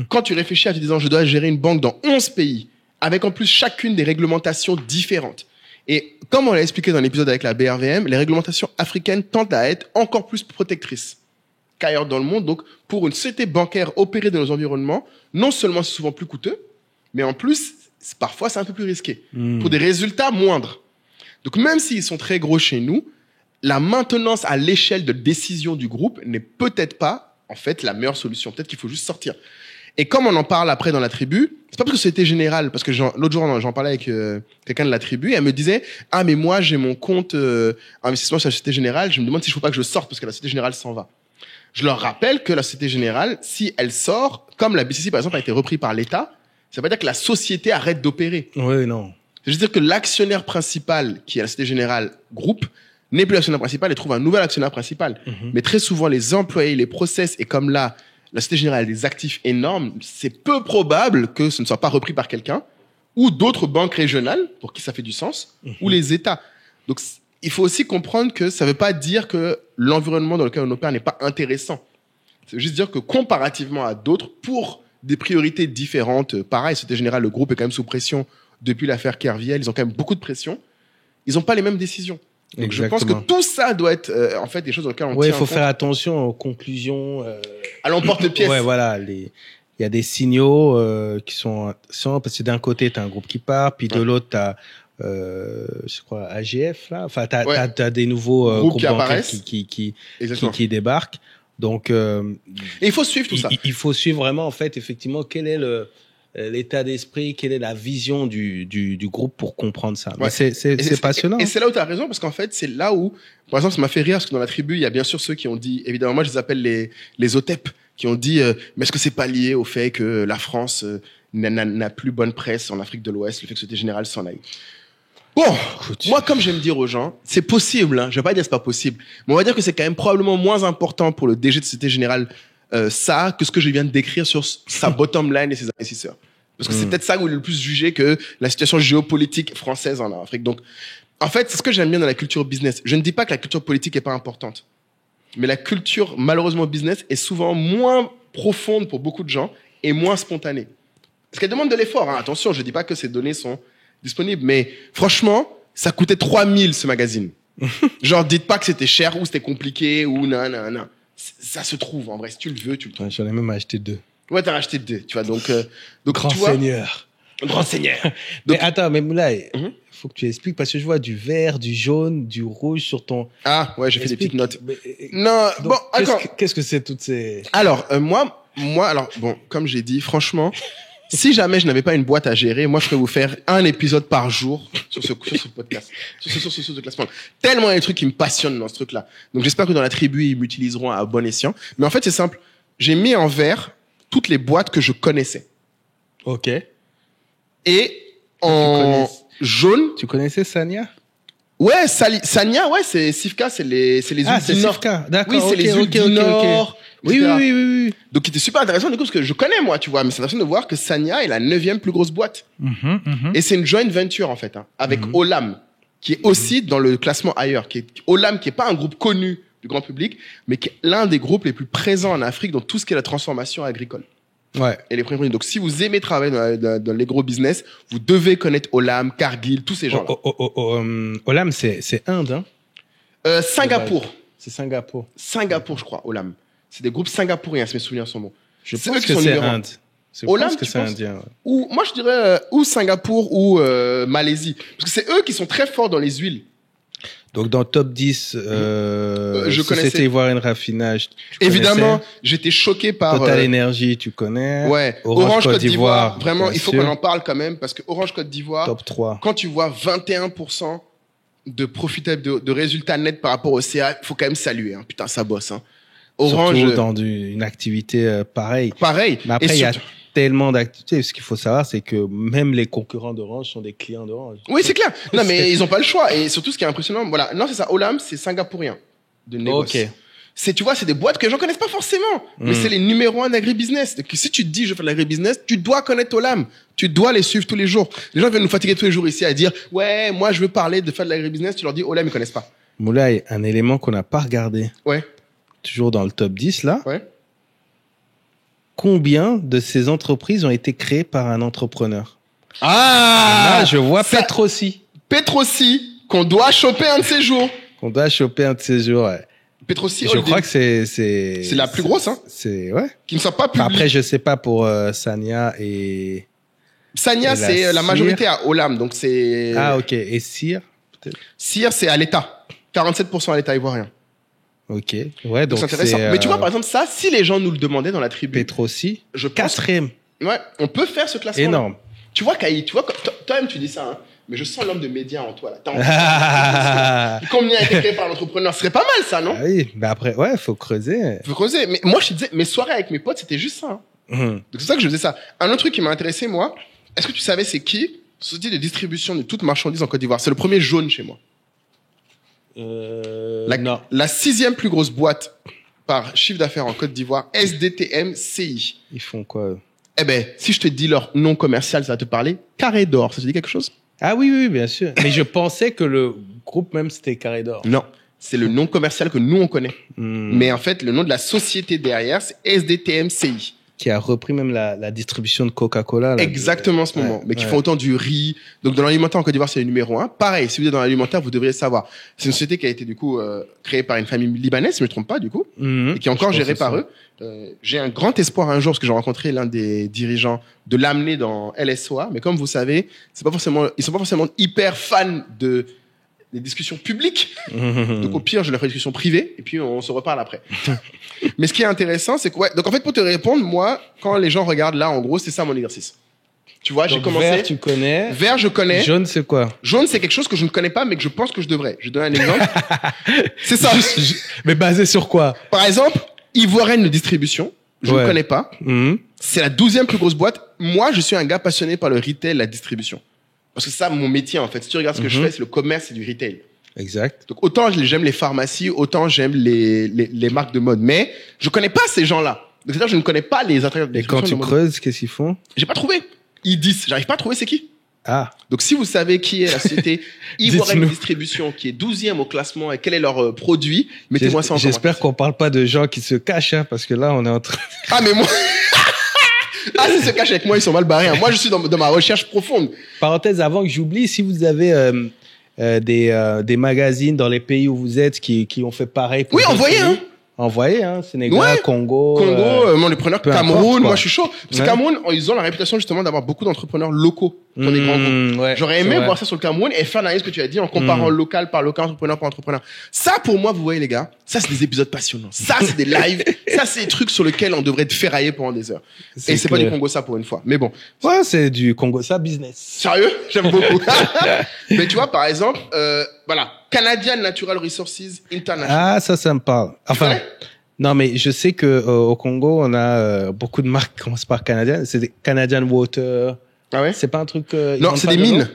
quand tu réfléchis à te disant je dois gérer une banque dans 11 pays, avec en plus chacune des réglementations différentes. Et comme on l'a expliqué dans l'épisode avec la BRVM, les réglementations africaines tendent à être encore plus protectrices qu'ailleurs dans le monde. Donc, pour une société bancaire opérée dans nos environnements, non seulement c'est souvent plus coûteux, mais en plus, parfois c'est un peu plus risqué. Pour des résultats moindres. Donc, même s'ils sont très gros chez nous, la maintenance à l'échelle de décision du groupe n'est peut-être pas, en fait, la meilleure solution. Peut-être qu'il faut juste sortir. Et comme on en parle après dans la tribu, c'est pas parce que Société Générale, parce que l'autre jour j'en parlais avec quelqu'un de la tribu et elle me disait mais moi j'ai mon compte investissement sur la Société Générale, je me demande si je faut pas que je sorte parce que la Société Générale s'en va. Je leur rappelle que la Société Générale, si elle sort, comme la BCC par exemple a été repris par l'État, ça veut pas dire que la société arrête d'opérer. Oui, non. C'est-à-dire que l'actionnaire principal qui est la Société Générale groupe n'est plus l'actionnaire principal et trouve un nouvel actionnaire principal. Mais très souvent les employés, les process et comme là la Société Générale a des actifs énormes, c'est peu probable que ce ne soit pas repris par quelqu'un, ou d'autres banques régionales, pour qui ça fait du sens, ou les États. Donc, il faut aussi comprendre que ça ne veut pas dire que l'environnement dans lequel on opère n'est pas intéressant. Ça veut juste dire que comparativement à d'autres, pour des priorités différentes, pareil, Société Générale, le groupe est quand même sous pression depuis l'affaire Kerviel, ils ont quand même beaucoup de pression, ils n'ont pas les mêmes décisions. Donc Exactement. je pense que tout ça doit être en fait des choses auxquelles on tient. Oui, il faut faire attention aux conclusions. À l'emporte-pièce. Ouais, voilà. Il y a des signaux qui sont parce que d'un côté t'as un groupe qui part, puis de l'autre t'as je crois AGF là. Enfin t'as des nouveaux groupes bancaires qui débarquent. Donc et il faut suivre tout ça. Il faut suivre vraiment en fait effectivement quel est l'état d'esprit, quelle est la vision du groupe pour comprendre ça. Ouais. C'est passionnant. Et c'est là où tu as raison, parce qu'en fait, c'est là où, par exemple, ça m'a fait rire, parce que dans la tribu, il y a bien sûr ceux qui ont dit, évidemment, moi je les appelle les OTEP, qui ont dit, mais est-ce que c'est pas lié au fait que la France n'a plus bonne presse en Afrique de l'Ouest, le fait que Société Générale s'en aille. Bon, écoute, moi, comme j'aime dire aux gens, c'est possible, hein, je vais pas dire c'est pas possible, mais on va dire que c'est quand même probablement moins important pour le DG de Société Générale ça que ce que je viens de décrire sur sa bottom line et ses investisseurs. Parce que c'est peut-être ça où il est le plus jugé que la situation géopolitique française en Afrique. Donc, en fait, c'est ce que j'aime bien dans la culture business. Je ne dis pas que la culture politique est pas importante. Mais la culture, malheureusement, business est souvent moins profonde pour beaucoup de gens et moins spontanée. Parce qu'elle demande de l'effort, hein. Attention, je dis pas que ces données sont disponibles, mais franchement, ça coûtait 3000 ce magazine. Genre, dites pas que c'était cher ou c'était compliqué ou non. Ça se trouve, en vrai. Si tu le veux, tu le trouves. J'en ai même acheté 2. Ouais, t'as racheté 2, tu vois, donc Grand tu vois, Seigneur. Grand Seigneur. Donc, mais attends, mais là, faut que tu expliques parce que je vois du vert, du jaune, du rouge sur ton. Ah, ouais, j'ai fait des petites notes. Non, donc, bon, attends. Qu'est-ce que c'est toutes ces. Alors, moi, alors, bon, comme j'ai dit, franchement, si jamais je n'avais pas une boîte à gérer, moi, je ferais vous faire un épisode par jour sur ce podcast, sur ce classement. Tellement il y a des trucs qui me passionnent dans ce truc-là. Donc, j'espère que dans la tribu, ils m'utiliseront à bon escient. Mais en fait, c'est simple. J'ai mis en vert toutes les boîtes que je connaissais. Ok. Et en jaune. Tu connaissais Sania? Ouais, Sania, ouais, c'est Sifka, c'est les huiles du Nord. Sifka, d'accord. Oui, c'est les huiles du Nord. Oui. Donc, c'était super intéressant, du coup, parce que je connais, moi, tu vois, mais c'est intéressant de voir que Sania est la 9e plus grosse boîte. Et c'est une joint venture, en fait, hein, avec Olam, qui est aussi dans le classement ailleurs, Olam, qui est pas un groupe connu du grand public, mais qui est l'un des groupes les plus présents en Afrique dans tout ce qui est la transformation agricole. Ouais. Et les produits. Donc, si vous aimez travailler dans les gros business, vous devez connaître Olam, Cargill, tous ces gens-là. Olam, c'est Inde, hein? Singapour. C'est Singapour. Singapour, je crois, Olam. C'est des groupes singapouriens, si mes souvenirs sont bons. Je pense que c'est Inde. Olam, que c'est indien. Ouais. Ou, moi, je dirais, ou Singapour ou Malaisie. Parce que c'est eux qui sont très forts dans les huiles. Donc, dans le top 10, je connaissais. Société Ivoirienne Raffinage. Évidemment, j'étais choqué par... Total Énergie, tu connais. Ouais. Orange Côte d'Ivoire. Vraiment, il faut qu'on en parle quand même, parce que Orange Côte d'Ivoire. Top 3. Quand tu vois 21% de profitable, de résultats nets par rapport au CA, il faut quand même saluer, hein. Putain, ça bosse, hein. Orange. Surtout dans une activité pareille. Pareil. Mais après, tellement d'activités. Ce qu'il faut savoir, c'est que même les concurrents d'Orange sont des clients d'Orange. Oui, c'est clair. Non, mais ils ont pas le choix. Et surtout, ce qui est impressionnant, voilà. Non, c'est ça. Olam, c'est singapourien de négoce. Ok. Tu vois, c'est des boîtes que les gens connaissent pas forcément. Mais c'est les numéros 1 d'agribusiness. Donc, si tu te dis, je veux faire de l'agribusiness, tu dois connaître Olam. Tu dois les suivre tous les jours. Les gens viennent nous fatiguer tous les jours ici à dire, ouais, moi, je veux parler de faire de l'agribusiness. Tu leur dis, Olam, ils connaissent pas. Moulay, un élément qu'on n'a pas regardé. Ouais. Toujours dans le top 10, là. Ouais. Combien de ces entreprises ont été créées par un entrepreneur? Ah! Je vois ça- Petrossi. Petrossi, qu'on doit choper un de ces jours. Qu'on doit choper un de ces jours, ouais. Petrossi Je Holding. crois que c'est la plus grosse, hein. C'est, ouais. Qui ne soit pas publique. Après, je sais pas pour Sania et... Sania, Et la c'est la cire. majorité à Olam. Donc, c'est... Ah, ok. Et Cyr, peut-être? Cire, c'est à l'État. 47% à l'État ivoirien. Ok. Ouais, Donc, donc c'est intéressant. Mais tu vois, par exemple, ça, si les gens nous le demandaient dans la tribu, Petrossi, je pense... 4e. Ouais, on peut faire ce classement. Énorme. Tu vois, Kaï, tu vois, toi-même, tu dis ça, hein. Mais je sens l'homme de médias en toi, là. T'as envie Ah de- Combien a été créé par l'entrepreneur? Ce serait pas mal, ça, non? oui, mais après, ouais, faut creuser. Faut creuser. Mais moi, je te disais, mes soirées avec mes potes, c'était juste ça, hein. Mhm. Donc, c'est ça que je faisais ça. Un autre truc qui m'a intéressé, moi, est-ce que tu savais c'est qui? Société de distribution de toute marchandise en Côte d'Ivoire. C'est le premier jaune chez moi. Non. La 6e plus grosse boîte par chiffre d'affaires en Côte d'Ivoire, SDTM CI. Ils font quoi? Eh ben, si je te dis leur nom commercial, ça va te parler. Carré d'or, ça te dit quelque chose? Ah oui, oui, bien sûr. Mais je pensais que le groupe même, c'était Carré d'Or. Non. C'est le nom commercial que nous, on connaît. Hmm. Mais en fait, le nom de la société derrière, c'est SDTM CI. Qui a repris même la distribution de Coca-Cola. Là, Exactement en ce moment. Ouais, Mais qui ouais. font autant du riz. Donc, dans l'alimentaire en Côte d'Ivoire, c'est le numéro 1. Pareil, si vous êtes dans l'alimentaire, vous devriez savoir. C'est une société qui a été, du coup, créée par une famille libanaise, si je ne me trompe pas, du coup. Mhm. Et qui est encore Je pense gérée que par c'est eux. J'ai un grand espoir un jour, parce que j'ai rencontré l'un des dirigeants, de l'amener dans LSOA. Mais comme vous savez, c'est pas forcément, ils sont pas forcément hyper fans des discussions publiques. ça. Mhm. Donc, au pire, je leur fais une discussion privée, et puis on se reparle après. Mais ce qui est intéressant, c'est que, ouais, donc en fait, pour te répondre, moi, quand les gens regardent là, en gros, c'est ça mon exercice. Tu vois, j'ai Donc, commencé. vert, tu connais. Vert, je connais. Jaune, c'est quoi? Jaune, c'est quelque chose que je ne connais pas, mais que je pense que je devrais. Je donne un exemple. C'est ça. Mais basé sur quoi? Par exemple, Ivoirienne de distribution. Je Ouais. ne connais pas. Mhm. C'est la 12e plus grosse boîte. Moi, je suis un gars passionné par le retail, la distribution. Parce que c'est ça, mon métier, en fait. Si tu regardes ce que je fais, c'est le commerce et du retail. Exact. Donc, autant j'aime les pharmacies, autant j'aime les marques de mode. Mais je connais pas ces gens-là. Donc, c'est-à-dire, je ne connais pas les intérêts de Et quand tu distribution de mode. creuses, qu'est-ce qu'ils font? J'ai pas trouvé. Ils disent, j'arrive pas à trouver c'est qui. Ah. Donc, si vous savez qui est la société Ivoirienne de Dites-nous. distribution, qui est 12e au classement et quel est leur produit, mettez-moi ça en J'espère commentaire. qu'on parle pas de gens qui se cachent, hein, parce que là, on est en train... Ah, mais moi... ah, s'ils se cachent avec moi, ils sont mal barrés. Hein. Moi, je suis dans ma recherche profonde. Parenthèse, avant que j'oublie, si vous avez des magazines dans les pays où vous êtes qui ont fait pareil pour Oui, d'autres envoyez, pays, hein. envoyez, hein. Sénégal, Ouais. Congo. Moi, les preneurs peu importe, Cameroun, quoi. moi, je suis chaud. Parce que Ouais. Cameroun, ils ont la réputation justement d'avoir beaucoup d'entrepreneurs locaux dans des grands groupes. Ouais, J'aurais c'est aimé vrai. voir ça sur le Cameroun et faire l'analyse que tu as dit en comparant local par local, entrepreneur par entrepreneur. Ça, pour moi, vous voyez, les gars, ça, c'est des épisodes passionnants. Ça, c'est des lives. Ça, c'est des trucs sur lesquels on devrait te ferrailler pendant des heures. Et c'est pas du clair. Congo, ça, pour une fois. Mais bon. Ouais, c'est du Congo, ça, business. Sérieux? J'aime beaucoup. Mais tu vois, par exemple, voilà. Canadian Natural Resources International. Ah, ça me parle. Enfin, connais non, mais je sais que au Congo, on a beaucoup de marques qui commencent par Canadian. C'est des Canadian Water. Ah ouais? C'est pas un truc. ils Non, vendent c'est pas des dedans? mines.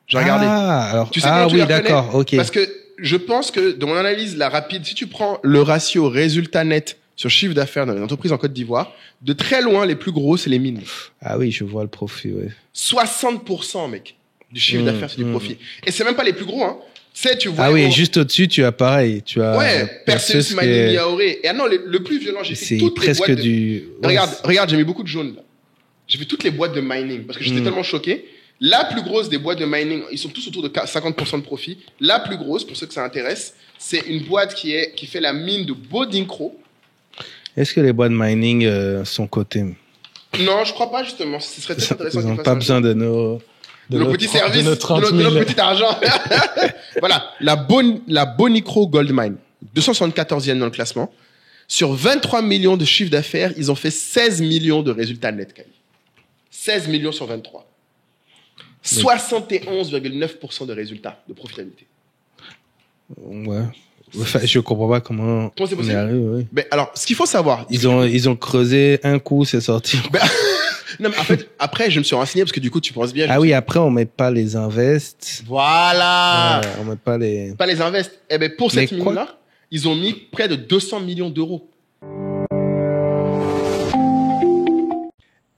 J'ai regardé. Ah, alors. Tu sais ah comment tu oui, les reconnais d'accord, ok. Parce que je pense que dans mon analyse, la rapide, si tu prends le ratio résultat net sur chiffre d'affaires dans les entreprises en Côte d'Ivoire, de très loin, les plus gros, c'est les mines. Ah oui, je vois le profit, ouais. 60%, mec, du chiffre d'affaires, c'est du profit. Et c'est même pas les plus gros, hein. Tu sais, tu vois. Ah oui, juste au-dessus, tu as pareil. Tu as. Ouais, Perseus, Perseus qui Mani, est- Yaoré. Et ah non, le plus violent, j'ai fait C'est toutes les presque boîtes de... du. ouais, Regarde, j'ai mis beaucoup de jaune, là. J'ai fait toutes les boîtes de mining, parce que j'étais tellement choqué. La plus grosse des boîtes de mining, ils sont tous autour de 50% de profit. La plus grosse, pour ceux que ça intéresse, c'est une boîte qui fait la mine de Bodinkro. Est-ce que les boîtes mining sont cotées? Non, je crois pas, justement. Ce serait très intéressant. Ils qu'ils n'ont fassent pas un besoin de nos. de nos petits services, de nos 30 000. de notre petit argent. Voilà, la Bonicro Gold Mine, 274e dans le classement. Sur 23 millions de chiffre d'affaires, ils ont fait 16 millions de résultats nets, Kali. 16 millions sur 23. 71,9% de résultats de profitabilité. Ouais. Enfin, je comprends pas comment Comment c'est on est possible arrivé, oui. Mais alors, ce qu'il faut savoir, Ils ont creusé un coup, c'est sorti. Non, mais en fait, après, je me suis renseigné parce que du coup, tu penses bien. Ah oui, après, on met pas les invests. Voilà. Ouais, on met pas les... Pas les invests. Eh ben, pour cette Mais quoi? mine-là, ils ont mis près de 200 millions d'euros.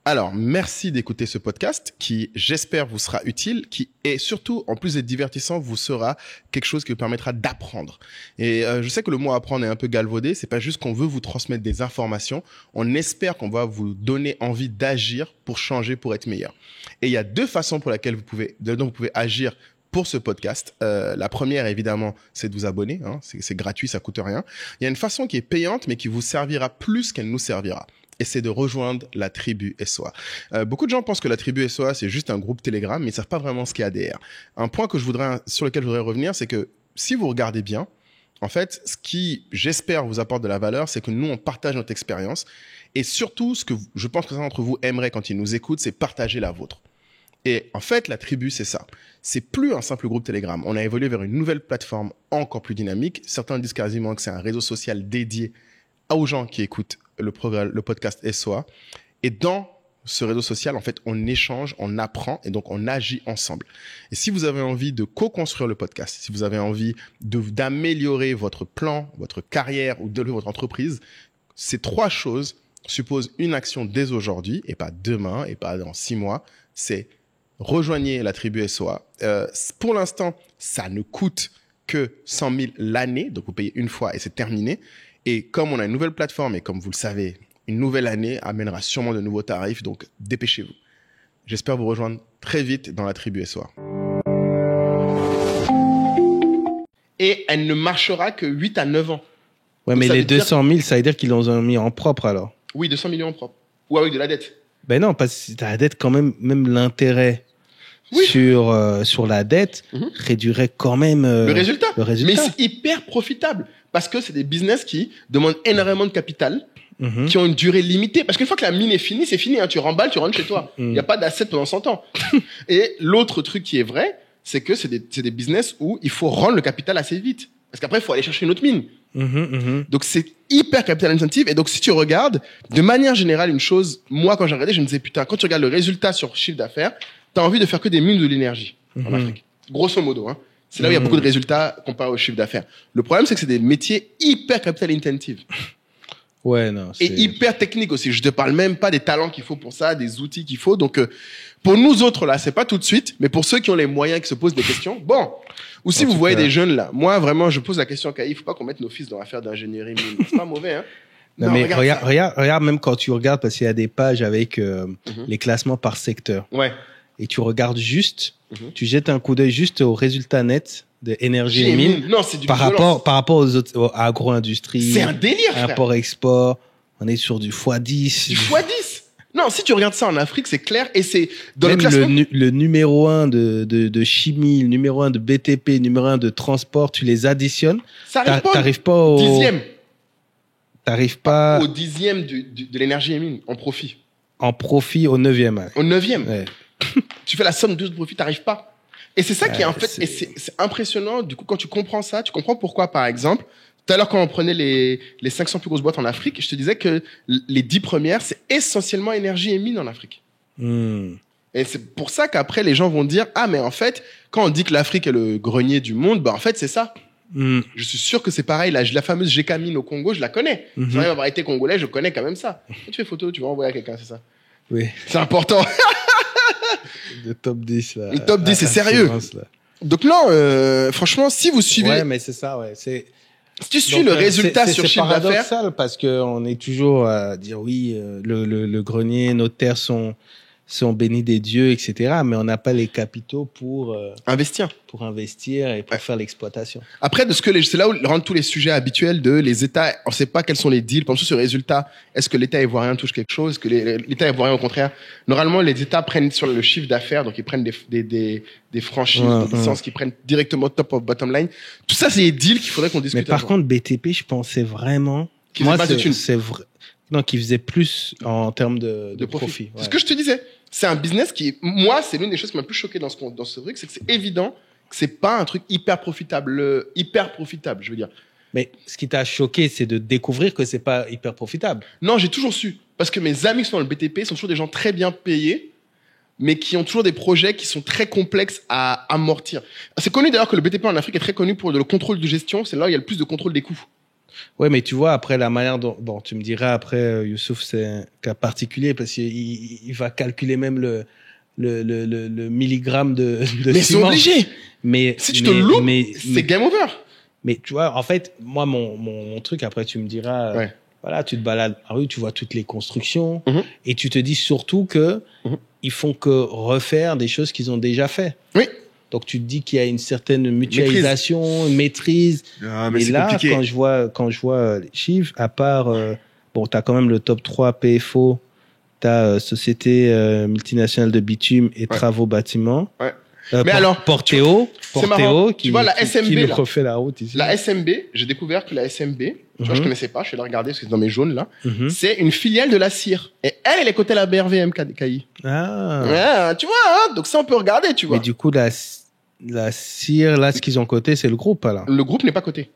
Alors, merci d'écouter ce podcast qui, j'espère, vous sera utile, qui est surtout, en plus d'être divertissant, vous sera quelque chose qui vous permettra d'apprendre. Et je sais que le mot apprendre est un peu galvaudé, c'est pas juste qu'on veut vous transmettre des informations, on espère qu'on va vous donner envie d'agir pour changer, pour être meilleur. Et il y a deux façons pour lesquelles dont vous pouvez agir pour ce podcast. La première, évidemment, c'est de vous abonner, hein, c'est gratuit, ça coûte rien. Il y a une façon qui est payante, mais qui vous servira plus qu'elle nous servira. Et c'est de rejoindre la tribu SOA. Beaucoup de gens pensent que la tribu SOA, c'est juste un groupe Telegram, mais ils savent pas vraiment ce qu'il y a derrière. Un point sur lequel je voudrais revenir, c'est que si vous regardez bien, en fait, ce qui, j'espère, vous apporte de la valeur, c'est que nous, on partage notre expérience. Et surtout, ce que je pense que certains d'entre vous aimeraient quand ils nous écoutent, c'est partager la vôtre. Et en fait, la tribu, c'est ça. C'est plus un simple groupe Telegram. On a évolué vers une nouvelle plateforme encore plus dynamique. Certains disent quasiment que c'est un réseau social dédié aux gens qui écoutent le podcast SOA. Et dans ce réseau social, en fait, on échange, on apprend et donc on agit ensemble. Et si vous avez envie de co-construire le podcast, si vous avez envie d'améliorer votre plan, votre carrière ou de votre entreprise, ces trois choses supposent une action dès aujourd'hui et pas demain et pas dans 6 mois. C'est rejoignez la tribu SOA. Pour l'instant, ça ne coûte que 100 000 l'année. Donc, vous payez une fois et c'est terminé. Et comme on a une nouvelle plateforme et comme vous le savez, une nouvelle année amènera sûrement de nouveaux tarifs, donc dépêchez-vous. J'espère vous rejoindre très vite dans la tribu SOA. Et elle ne marchera que 8 à 9 ans. Ouais, donc mais les 200 000, ça veut dire qu'ils l'ont mis en propre alors? Oui, 200 millions en propre. Ou avec de la dette. Ben non, parce que t'as la dette quand même l'intérêt. Oui. Sur la dette, réduirait quand même le résultat. Mais c'est hyper profitable parce que c'est des business qui demandent énormément de capital, qui ont une durée limitée. Parce qu'une fois que la mine est finie, c'est fini. Hein, tu remballes, tu rentres chez toi. Il n'y a pas d'assets pendant 100 ans. Et l'autre truc qui est vrai, c'est que c'est des business où il faut rendre le capital assez vite. Parce qu'après, il faut aller chercher une autre mine. Donc, c'est hyper capital intensive. Et donc, si tu regardes, de manière générale, une chose, moi, quand j'ai regardé, je me disais, putain, quand tu regardes le résultat sur chiffre d'affaires, t'as envie de faire que des mines de l'énergie en Afrique. Grosso modo, hein. C'est là où il y a beaucoup de résultats comparé au chiffre d'affaires. Le problème, c'est que c'est des métiers hyper capital intensive. Ouais, non. Et hyper techniques aussi. Je te parle même pas des talents qu'il faut pour ça, des outils qu'il faut. Donc, pour nous autres, là, c'est pas tout de suite, mais pour ceux qui ont les moyens, qui se posent des questions, bon. Ou si vous voyez des jeunes, là. Moi, vraiment, je pose la question à Caï, il faut pas qu'on mette nos fils dans l'affaire d'ingénierie mine. C'est pas mauvais, hein. Non, mais regarde, même quand tu regardes, parce qu'il y a des pages avec les classements par secteur. Ouais. Et tu regardes juste, tu jettes un coup d'œil juste aux résultats nets de énergie et mine. Non, c'est du par rapport aux autres, aux agro-industries. C'est un délire, frère. Import-export. On est sur du x10. Du x10. Non, si tu regardes ça en Afrique, c'est clair. Et c'est dans même le classement. Le numéro 1 de chimie, le numéro 1 de BTP, le numéro 1 de transport, tu les additionnes. Ça t'arrives pas au dixième. T'arrives pas au dixième de l'énergie et mine, en profit. En profit au 9e. Ouais. Au 9e. Ouais. Tu fais la somme de profit, t'arrives pas. Et c'est ça qui est en fait, et c'est impressionnant. Du coup, quand tu comprends ça, tu comprends pourquoi, par exemple, tout à l'heure, quand on prenait les 500 plus grosses boîtes en Afrique, je te disais que les 10 premières, c'est essentiellement énergie et mine en Afrique. Et c'est pour ça qu'après, les gens vont dire, ah, mais en fait, quand on dit que l'Afrique est le grenier du monde, bah, en fait, c'est ça. Je suis sûr que c'est pareil. La fameuse Gécamine au Congo, je la connais. Sans même avoir été congolais, je connais quand même ça. Quand tu fais photo, tu vas envoyer à quelqu'un, c'est ça? Oui. C'est important. Le top 10, là. Le top 10, c'est sérieux. Là. Donc non, franchement, si vous suivez... Ouais, mais c'est ça, ouais. Si tu suis le résultat sur chiffre d'affaires... C'est paradoxal parce qu'on est toujours à dire, oui, le grenier, nos terres sont bénies des dieux, etc. Mais on n'a pas les capitaux pour investir. Pour investir et pour faire l'exploitation. Après, c'est là où rentrent tous les sujets habituels de les États. On ne sait pas quels sont les deals. Par exemple, sur ce résultat, est-ce que l'État ivoirien touche quelque chose? Est-ce que l'État ivoirien, au contraire, normalement, les États prennent sur le chiffre d'affaires, donc ils prennent des franchises, des licences qui prennent directement top of bottom line. Tout ça, c'est des deals qu'il faudrait qu'on discute. Mais par contre, BTP, je pensais vraiment. Moi, c'est vrai. Non, qui faisait plus en termes de profit. Ouais. C'est ce que je te disais. C'est un business qui, moi, c'est l'une des choses qui m'a le plus choqué dans ce truc, c'est que c'est évident que c'est pas un truc hyper profitable, je veux dire. Mais ce qui t'a choqué, c'est de découvrir que c'est pas hyper profitable. Non, j'ai toujours su. Parce que mes amis qui sont dans le BTP sont toujours des gens très bien payés, mais qui ont toujours des projets qui sont très complexes à amortir. C'est connu d'ailleurs que le BTP en Afrique est très connu pour le contrôle de gestion. C'est là où il y a le plus de contrôle des coûts. Ouais, mais tu vois, après, la manière dont, bon, tu me diras après, Youssouf, c'est un cas particulier parce qu'il va calculer même le milligramme de Mais ciment. c'est obligé. Mais Si tu te loupes, c'est game over. Mais tu vois, en fait, moi, mon truc, après, tu me diras, Ouais. voilà, tu te balades en rue, tu vois toutes les constructions Mhm. et tu te dis surtout que Mhm. ils font que refaire des choses qu'ils ont déjà fait. Oui. Donc, tu te dis qu'il y a une certaine mutualisation, une maîtrise. Ah, Et là, compliqué. quand je vois les chiffres, à part, bon, t'as quand même le top 3 PFO, t'as Société multinationale de bitume et travaux bâtiments. Ouais. Mais alors, Portéo, c'est marrant. qui, Tu vois, la SMB, qui nous là. refait la route ici. La SMB, j'ai découvert que la SMB, tu vois, je connaissais pas, je suis allé regarder parce que c'est dans mes jaunes, là. Mhm. C'est une filiale de la CIR. Et elle est cotée à la BRVM, KI. Ah. Ouais, tu vois, hein, donc ça, on peut regarder, tu vois. Mais du coup, la CIR, là, ce qu'ils ont coté, c'est le groupe, alors. Le groupe n'est pas coté.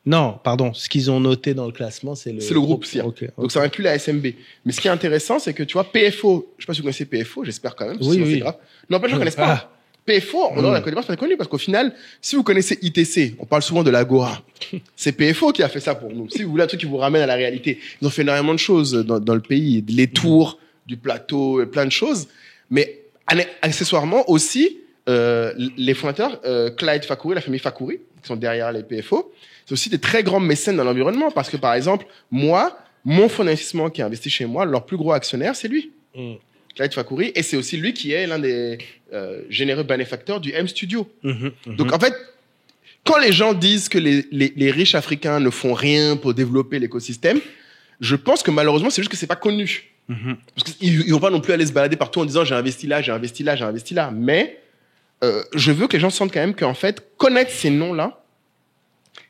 Non, pardon. Ce qu'ils ont noté dans le classement, c'est le groupe CIR. Ok, ok. Donc ça inclut la SMB. Mais ce qui est intéressant, c'est que tu vois, PFO, je sais pas si vous connaissez PFO, j'espère quand même, Oui, sinon oui. c'est grave. Non, pas je ne connais pas. Ah. PFO, on la connaît pas, c'est connu, parce qu'au final, si vous connaissez ITC, on parle souvent de l'Agora. C'est PFO qui a fait ça pour nous. Si vous voulez un truc qui vous ramène à la réalité, ils ont fait énormément de choses dans le pays, les tours, du plateau, plein de choses. Mais accessoirement aussi, les fondateurs, Clyde Fakhouri, la famille Fakhouri, qui sont derrière les PFO, c'est aussi des très grands mécènes dans l'environnement, parce que par exemple, moi, mon fonds d'investissement qui a investi chez moi, leur plus gros actionnaire, c'est lui. Clyde Fakhouri, et c'est aussi lui qui est l'un des généreux bénéfacteurs du M Studio. Donc en fait, quand les gens disent que les riches africains ne font rien pour développer l'écosystème, je pense que malheureusement, c'est juste que c'est pas connu. Parce qu'ils vont pas non plus aller se balader partout en disant j'ai investi là, j'ai investi là, j'ai investi là. Mais je veux que les gens sentent quand même qu'en fait, connaître ces noms-là,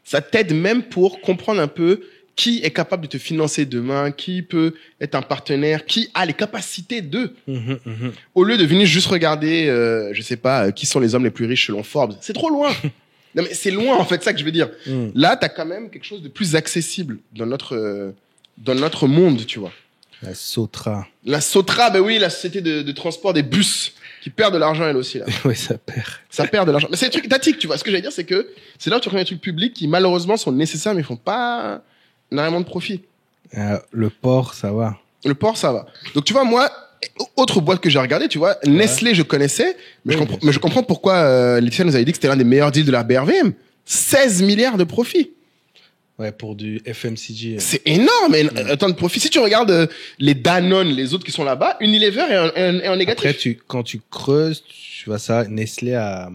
ça t'aide même pour comprendre un peu qui est capable de te financer demain, qui peut être un partenaire, qui a les capacités de. Au lieu de venir juste regarder, je sais pas, qui sont les hommes les plus riches selon Forbes. C'est trop loin. Non, mais c'est loin, en fait, ça que je veux dire. Là, t'as quand même quelque chose de plus accessible dans notre monde, tu vois. La Sotra. La Sotra, ben oui, la société de transport des bus, qui perd de l'argent, elle aussi, là. Oui, ça perd. Ça perd de l'argent. Mais c'est des trucs étatiques, tu vois. Ce que j'allais dire, c'est que c'est là où tu reconnais des trucs publics qui, malheureusement, sont nécessaires, mais ils font pas énormément de profit. Le port, ça va. Le port, ça va. Donc, tu vois, moi, autre boîte que j'ai regardé, tu vois, Nestlé, je connaissais, mais, je comprends pourquoi Laetitia nous avait dit que c'était l'un des meilleurs deals de la BRVM. 16 milliards de profit. Ouais, pour du FMCG. C'est énorme, tant de profit. Si tu regardes les Danone, les autres qui sont là-bas, Unilever est en négatif. Après, quand tu creuses, tu vois ça, Nestlé a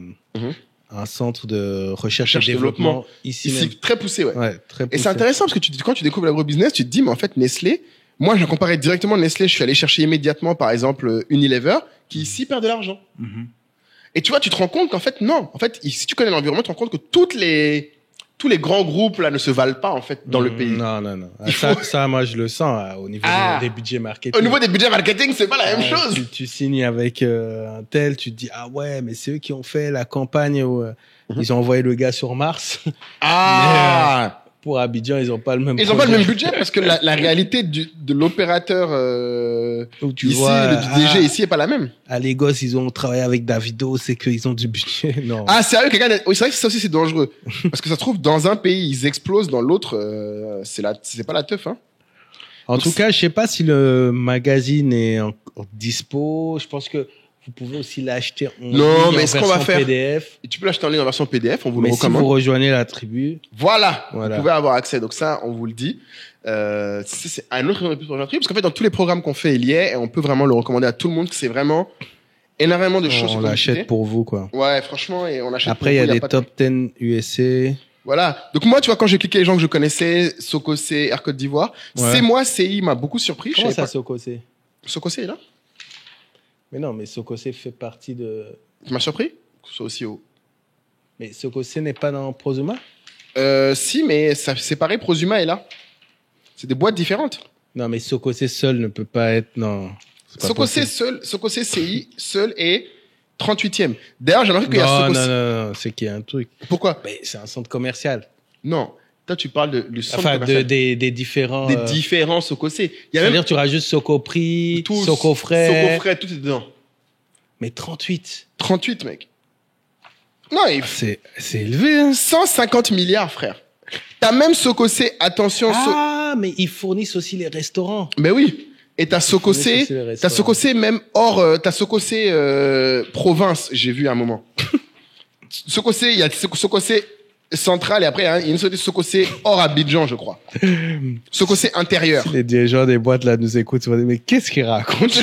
un centre de recherche et développement ici même. Très poussé, ouais. Ouais, très poussé. Et c'est intéressant parce que quand tu découvres l'agrobusiness, tu te dis, mais en fait, Nestlé, moi, je comparais directement Nestlé, je suis allé chercher immédiatement, par exemple, Unilever, qui ici perd de l'argent. Et tu vois, tu te rends compte qu'en fait, non. En fait, si tu connais l'environnement, tu te rends compte que tous les grands groupes, là, ne se valent pas, en fait, dans le pays. Non. Ça, moi, je le sens, au niveau des budgets marketing. Au niveau des budgets marketing, c'est pas la même chose. Tu signes avec un tel, tu te dis, ah ouais, mais c'est eux qui ont fait la campagne où ils ont envoyé le gars sur Mars. Ah! Mais, pour Abidjan, ils ont pas le même Ils ont pas le même budget parce que la réalité de l'opérateur tu ici, vois, le DG ici est pas la même. À Lagos, ils ont travaillé avec Davido, c'est qu'ils ont du budget. Non. Ah, sérieux, oui, c'est vrai que ça aussi c'est dangereux. Parce que ça se trouve, dans un pays, ils explosent, dans l'autre, c'est pas la teuf, hein. En tout cas, je sais pas si le magazine est en dispo. Je pense que vous pouvez aussi l'acheter en ligne, mais ce qu'on va faire, PDF. tu peux l'acheter en ligne en version PDF, on vous le Mais recommande. si vous rejoignez la tribu. Voilà. Vous pouvez avoir accès. Donc ça, on vous le dit. C'est un autre épisode pour la tribu, parce qu'en fait, dans tous les programmes qu'on fait, il y est, et on peut vraiment le recommander à tout le monde, que c'est vraiment énormément de choses. On l'achète pour vous, quoi. Ouais, franchement, et on achète Après, il y a des top 10 USA. Voilà. Donc moi, tu vois, quand j'ai cliqué les gens que je connaissais, Sokocé, Air Côte d'Ivoire, c'est moi, CI m'a beaucoup surpris. Comment ça, Sokocé? Sokocé est là? Mais non, mais Sokocé fait partie de... Tu m'as surpris? Que ce soit aussi haut. Mais Sokocé n'est pas dans Prosuma? Si, mais ça, c'est pareil, Prosuma est là. C'est des boîtes différentes. Non, mais Sokocé seul ne peut pas être... Non. Sokocé seul, Sokocé CI seul est 38e. D'ailleurs, j'ai remarqué qu'il y a Sokocé... Non, c'est qu'il y a un truc. Pourquoi? Mais c'est un centre commercial. Non. Toi, tu parles du centre Enfin, commercial. des différents... Des différents Sococé. Il y a C'est-à-dire, même tu rajoutes Socoprix, tous, Socofrais. Socofrais, tout est dedans. Mais 38. 38, mec. Non, C'est élevé, hein. 150 milliards, frère. T'as même Sococé, attention. Ah, mais ils fournissent aussi les restaurants. Ben oui. Et t'as Sococé, même hors, t'as Sococé province, j'ai vu à un moment. Sococé, il y a Sococé central et après il y a une société Sococé hors Abidjan, je crois. Sococé intérieur. Les dirigeants des boîtes là nous écoutent, ils vont dire, mais qu'est-ce qu'ils racontent?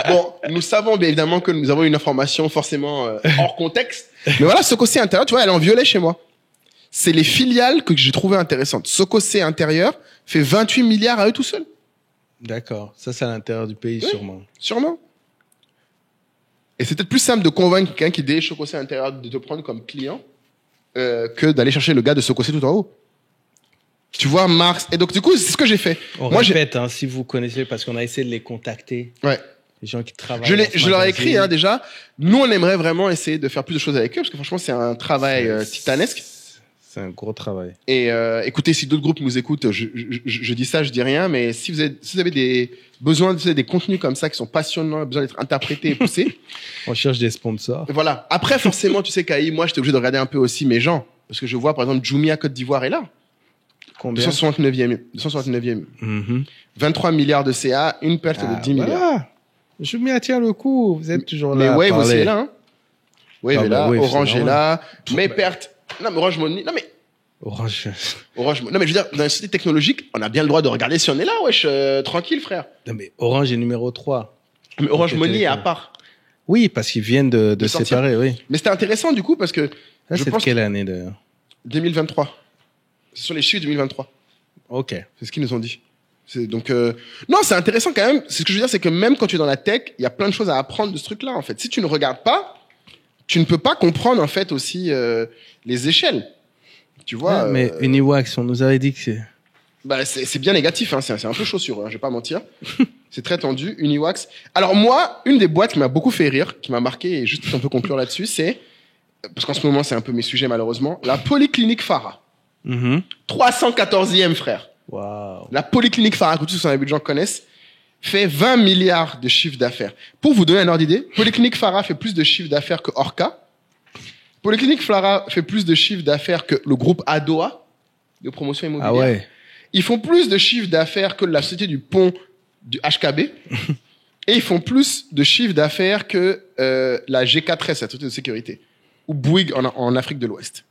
Bon, nous savons bien évidemment que nous avons une information forcément hors contexte. Mais voilà, Sococé intérieur, tu vois, elle est en violet chez moi. C'est les filiales que j'ai trouvées intéressantes. Sococé intérieur fait 28 milliards à eux tout seuls. D'accord. Ça, c'est à l'intérieur du pays, Oui. sûrement. Sûrement. Et c'est peut-être plus simple de convaincre quelqu'un qui est Sococé intérieur de te prendre comme client que d'aller chercher le gars de Sococé tout en haut. Tu vois, Marx. Et donc, du coup, c'est ce que j'ai fait. On Moi, répète, hein, si vous connaissez, parce qu'on a essayé de les contacter. Ouais. Les gens qui travaillent. Je leur ai écrit, hein, déjà. Nous, on aimerait vraiment essayer de faire plus de choses avec eux, parce que franchement, c'est un travail titanesque. C'est un gros travail. Et écoutez, si d'autres groupes nous écoutent, je dis ça, je dis rien, mais si vous avez des besoins, vous avez des contenus comme ça qui sont passionnants, besoin d'être interprétés et poussés. On cherche des sponsors. Et voilà. Après, forcément, tu sais, Kaï, moi, j'étais obligé de regarder un peu aussi mes gens. Parce que je vois, par exemple, Jumia Côte d'Ivoire est là. Combien? 269e. 23 milliards de CA, une perte de 10 milliards. Voilà. Je m'y attire le coup. Vous êtes toujours Mais là. Wave aussi est là, hein. Wave est là, Wave, Orange c'est est là. Mes pertes. Non, mais Orange Money. Non, mais Orange. Orange. Non, mais je veux dire, dans une société technologique, on a bien le droit de regarder si on est là, wesh, tranquille, frère. Non, mais Orange est numéro 3. Mais Orange Ok, Money est à télécom. part. Oui, parce qu'ils viennent de sortir. séparer, oui. Mais c'était intéressant, du coup, parce que Là, je c'est de pense quelle année, d'ailleurs? 2023. C'est sur les chiffres 2023. Ok. C'est ce qu'ils nous ont dit. Donc, non, c'est intéressant quand même. Ce que je veux dire, c'est que même quand tu es dans la tech, il y a plein de choses à apprendre de ce truc-là, en fait. Si tu ne regardes pas, tu ne peux pas comprendre, en fait, aussi les échelles. Tu vois. Ouais, mais Uniwax, on nous avait dit que c'est... Bah, c'est bien négatif, hein. C'est un peu chaud sur eux, hein, je vais pas mentir. C'est très tendu, Uniwax. Alors moi, une des boîtes qui m'a beaucoup fait rire, qui m'a marqué, et juste si on peut conclure là-dessus, c'est, parce qu'en ce moment, c'est un peu mes sujets, malheureusement, la Polyclinique Farah. 314e, frère. Waouh. La Polyclinique Farah, que tous ceux qui gens connaissent, fait 20 milliards de chiffre d'affaires. Pour vous donner un ordre d'idée, Polyclinique Farah fait plus de chiffre d'affaires que Orca. Polyclinique Farah fait plus de chiffre d'affaires que le groupe Adoa, de promotion immobilière. Ah ouais. Ils font plus de chiffre d'affaires que la société du pont du HKB. Et ils font plus de chiffre d'affaires que la G4S, la société de sécurité. Ou Bouygues en Afrique de l'Ouest.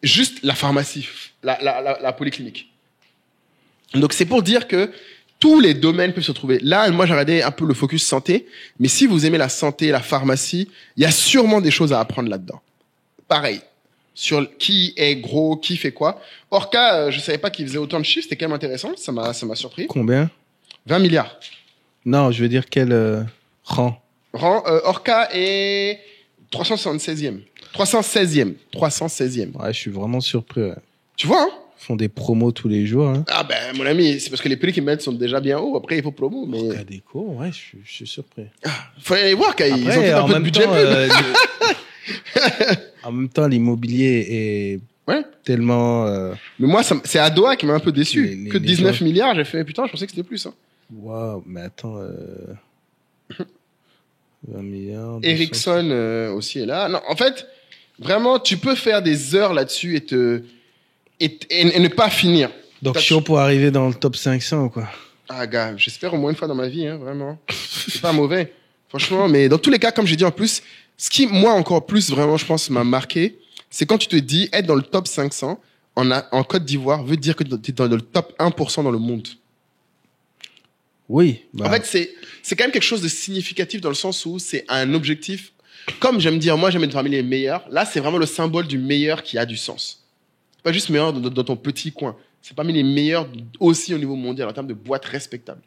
Juste la pharmacie, la polyclinique. Donc c'est pour dire que tous les domaines peuvent se trouver. Là, moi j'ai regardé un peu le focus santé, mais si vous aimez la santé, la pharmacie, il y a sûrement des choses à apprendre là-dedans. Pareil, sur qui est gros, qui fait quoi. Orca, je savais pas qu'il faisait autant de chiffres, c'était quand même intéressant, ça m'a surpris. Combien? 20 milliards. Non, je veux dire quel rang? Orca est 376e. 316e. Ouais, je suis vraiment surpris. Ouais. Tu vois, hein? Ils font des promos tous les jours. Hein. Ah ben, mon ami, c'est parce que les prix qu'ils mettent sont déjà bien hauts. Après, il faut promo, mais... Orca Déco, ouais, je suis surpris. Faut aller voir, ils ont Après, peut-être un en peu de même budget temps, pub. en même temps, l'immobilier est Ouais. tellement... Mais moi, c'est Adoa qui m'a un peu déçu. Les Que 19 gens- milliards, j'ai fait, putain, je pensais que c'était plus. Hein. Waouh, mais attends... 20 milliards... 200. Ericsson aussi est là. Non, en fait, vraiment, tu peux faire des heures là-dessus et ne pas finir. Donc, chiant pour arriver dans le top 500, quoi. Ah, gars, j'espère au moins une fois dans ma vie, hein, vraiment. C'est pas mauvais. Franchement, mais dans tous les cas, comme j'ai dit en plus, ce qui, moi, encore plus, vraiment, je pense, m'a marqué, c'est quand tu te dis, être dans le top 500 en Côte d'Ivoire veut dire que tu es dans le top 1% dans le monde. Oui. Bah, En fait, c'est quand même quelque chose de significatif dans le sens où c'est un objectif. Comme j'aime dire, moi, j'aime être parmi les meilleurs. Là, c'est vraiment le symbole du meilleur qui a du sens. C'est pas juste meilleur dans ton petit coin. C'est parmi les meilleurs aussi au niveau mondial en termes de boîtes respectables.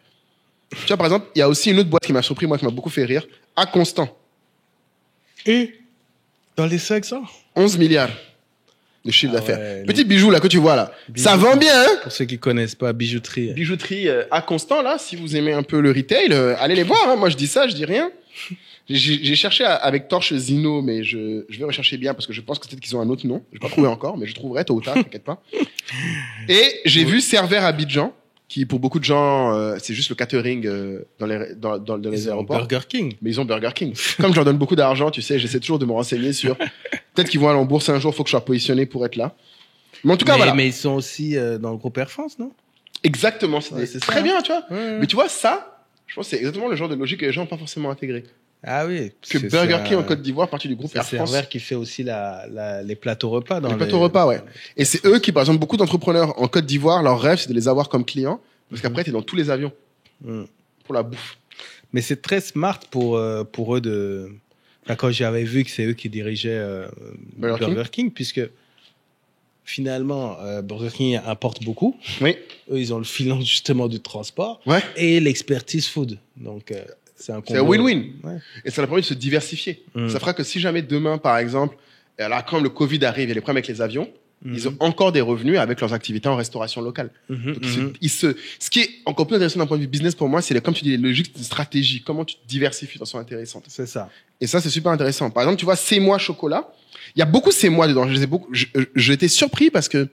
Tu vois, par exemple, il y a aussi une autre boîte qui m'a surpris, moi, qui m'a beaucoup fait rire. À Constant. Et dans les 500 11 milliards de chiffre Ah d'affaires. ouais, Petit bijou, là, que tu vois, là. Ça vend bien, hein? Pour ceux qui connaissent pas, bijouterie. Bijouterie à Constant, là, si vous aimez un peu le retail, allez les voir, hein. Moi, je dis ça, je dis rien. J'ai cherché avec Torche Zino, mais je vais rechercher bien parce que je pense que peut-être qu'ils ont un autre nom. Je n'ai pas trouvé encore, mais je trouverai tôt ou tard, t'inquiète pas. Et j'ai vu Servère Abidjan, qui pour beaucoup de gens, c'est juste le catering dans les aéroports. Burger King. Mais ils ont Burger King. Comme je leur donne beaucoup d'argent, tu sais, j'essaie toujours de me renseigner sur peut-être qu'ils vont aller en bourse un jour, faut que je sois positionné pour être là. Mais en tout cas, voilà. Mais ils sont aussi dans le groupe Air France, non? Exactement, c'est très ça. bien, tu vois. Ouais. Mais tu vois, ça, je pense que c'est exactement le genre de logique que les gens n'ont pas forcément intégré. Ah oui. Que Burger King en Côte d'Ivoire, partie du groupe Air C'est France. Servère qui fait aussi les plateaux repas dans Les plateaux repas, ouais. Et c'est eux qui, par exemple, beaucoup d'entrepreneurs en Côte d'Ivoire, leur rêve, c'est de les avoir comme clients. Parce qu'après, t'es dans tous les avions. Pour la bouffe. Mais c'est très smart pour eux de... Enfin, quand j'avais vu que c'est eux qui dirigeaient Burger King, puisque finalement, Burger King importe beaucoup. Oui. Eux, ils ont le filon justement du transport. Ouais. Et l'expertise food. Donc, c'est un win-win. Ouais. Et ça leur permet de se diversifier. Ça fera que si jamais demain, par exemple, là, quand le Covid arrive, il y a les problèmes avec les avions, ils ont encore des revenus avec leurs activités en restauration locale. Donc, ce qui est encore plus intéressant d'un point de vue business pour moi, c'est comme tu dis, les logiques de stratégie. Comment tu te diversifies de façon intéressante. C'est ça. Et ça, c'est super intéressant. Par exemple, tu vois, C'est moi chocolat. Il y a beaucoup C'est moi dedans. J'étais surpris parce que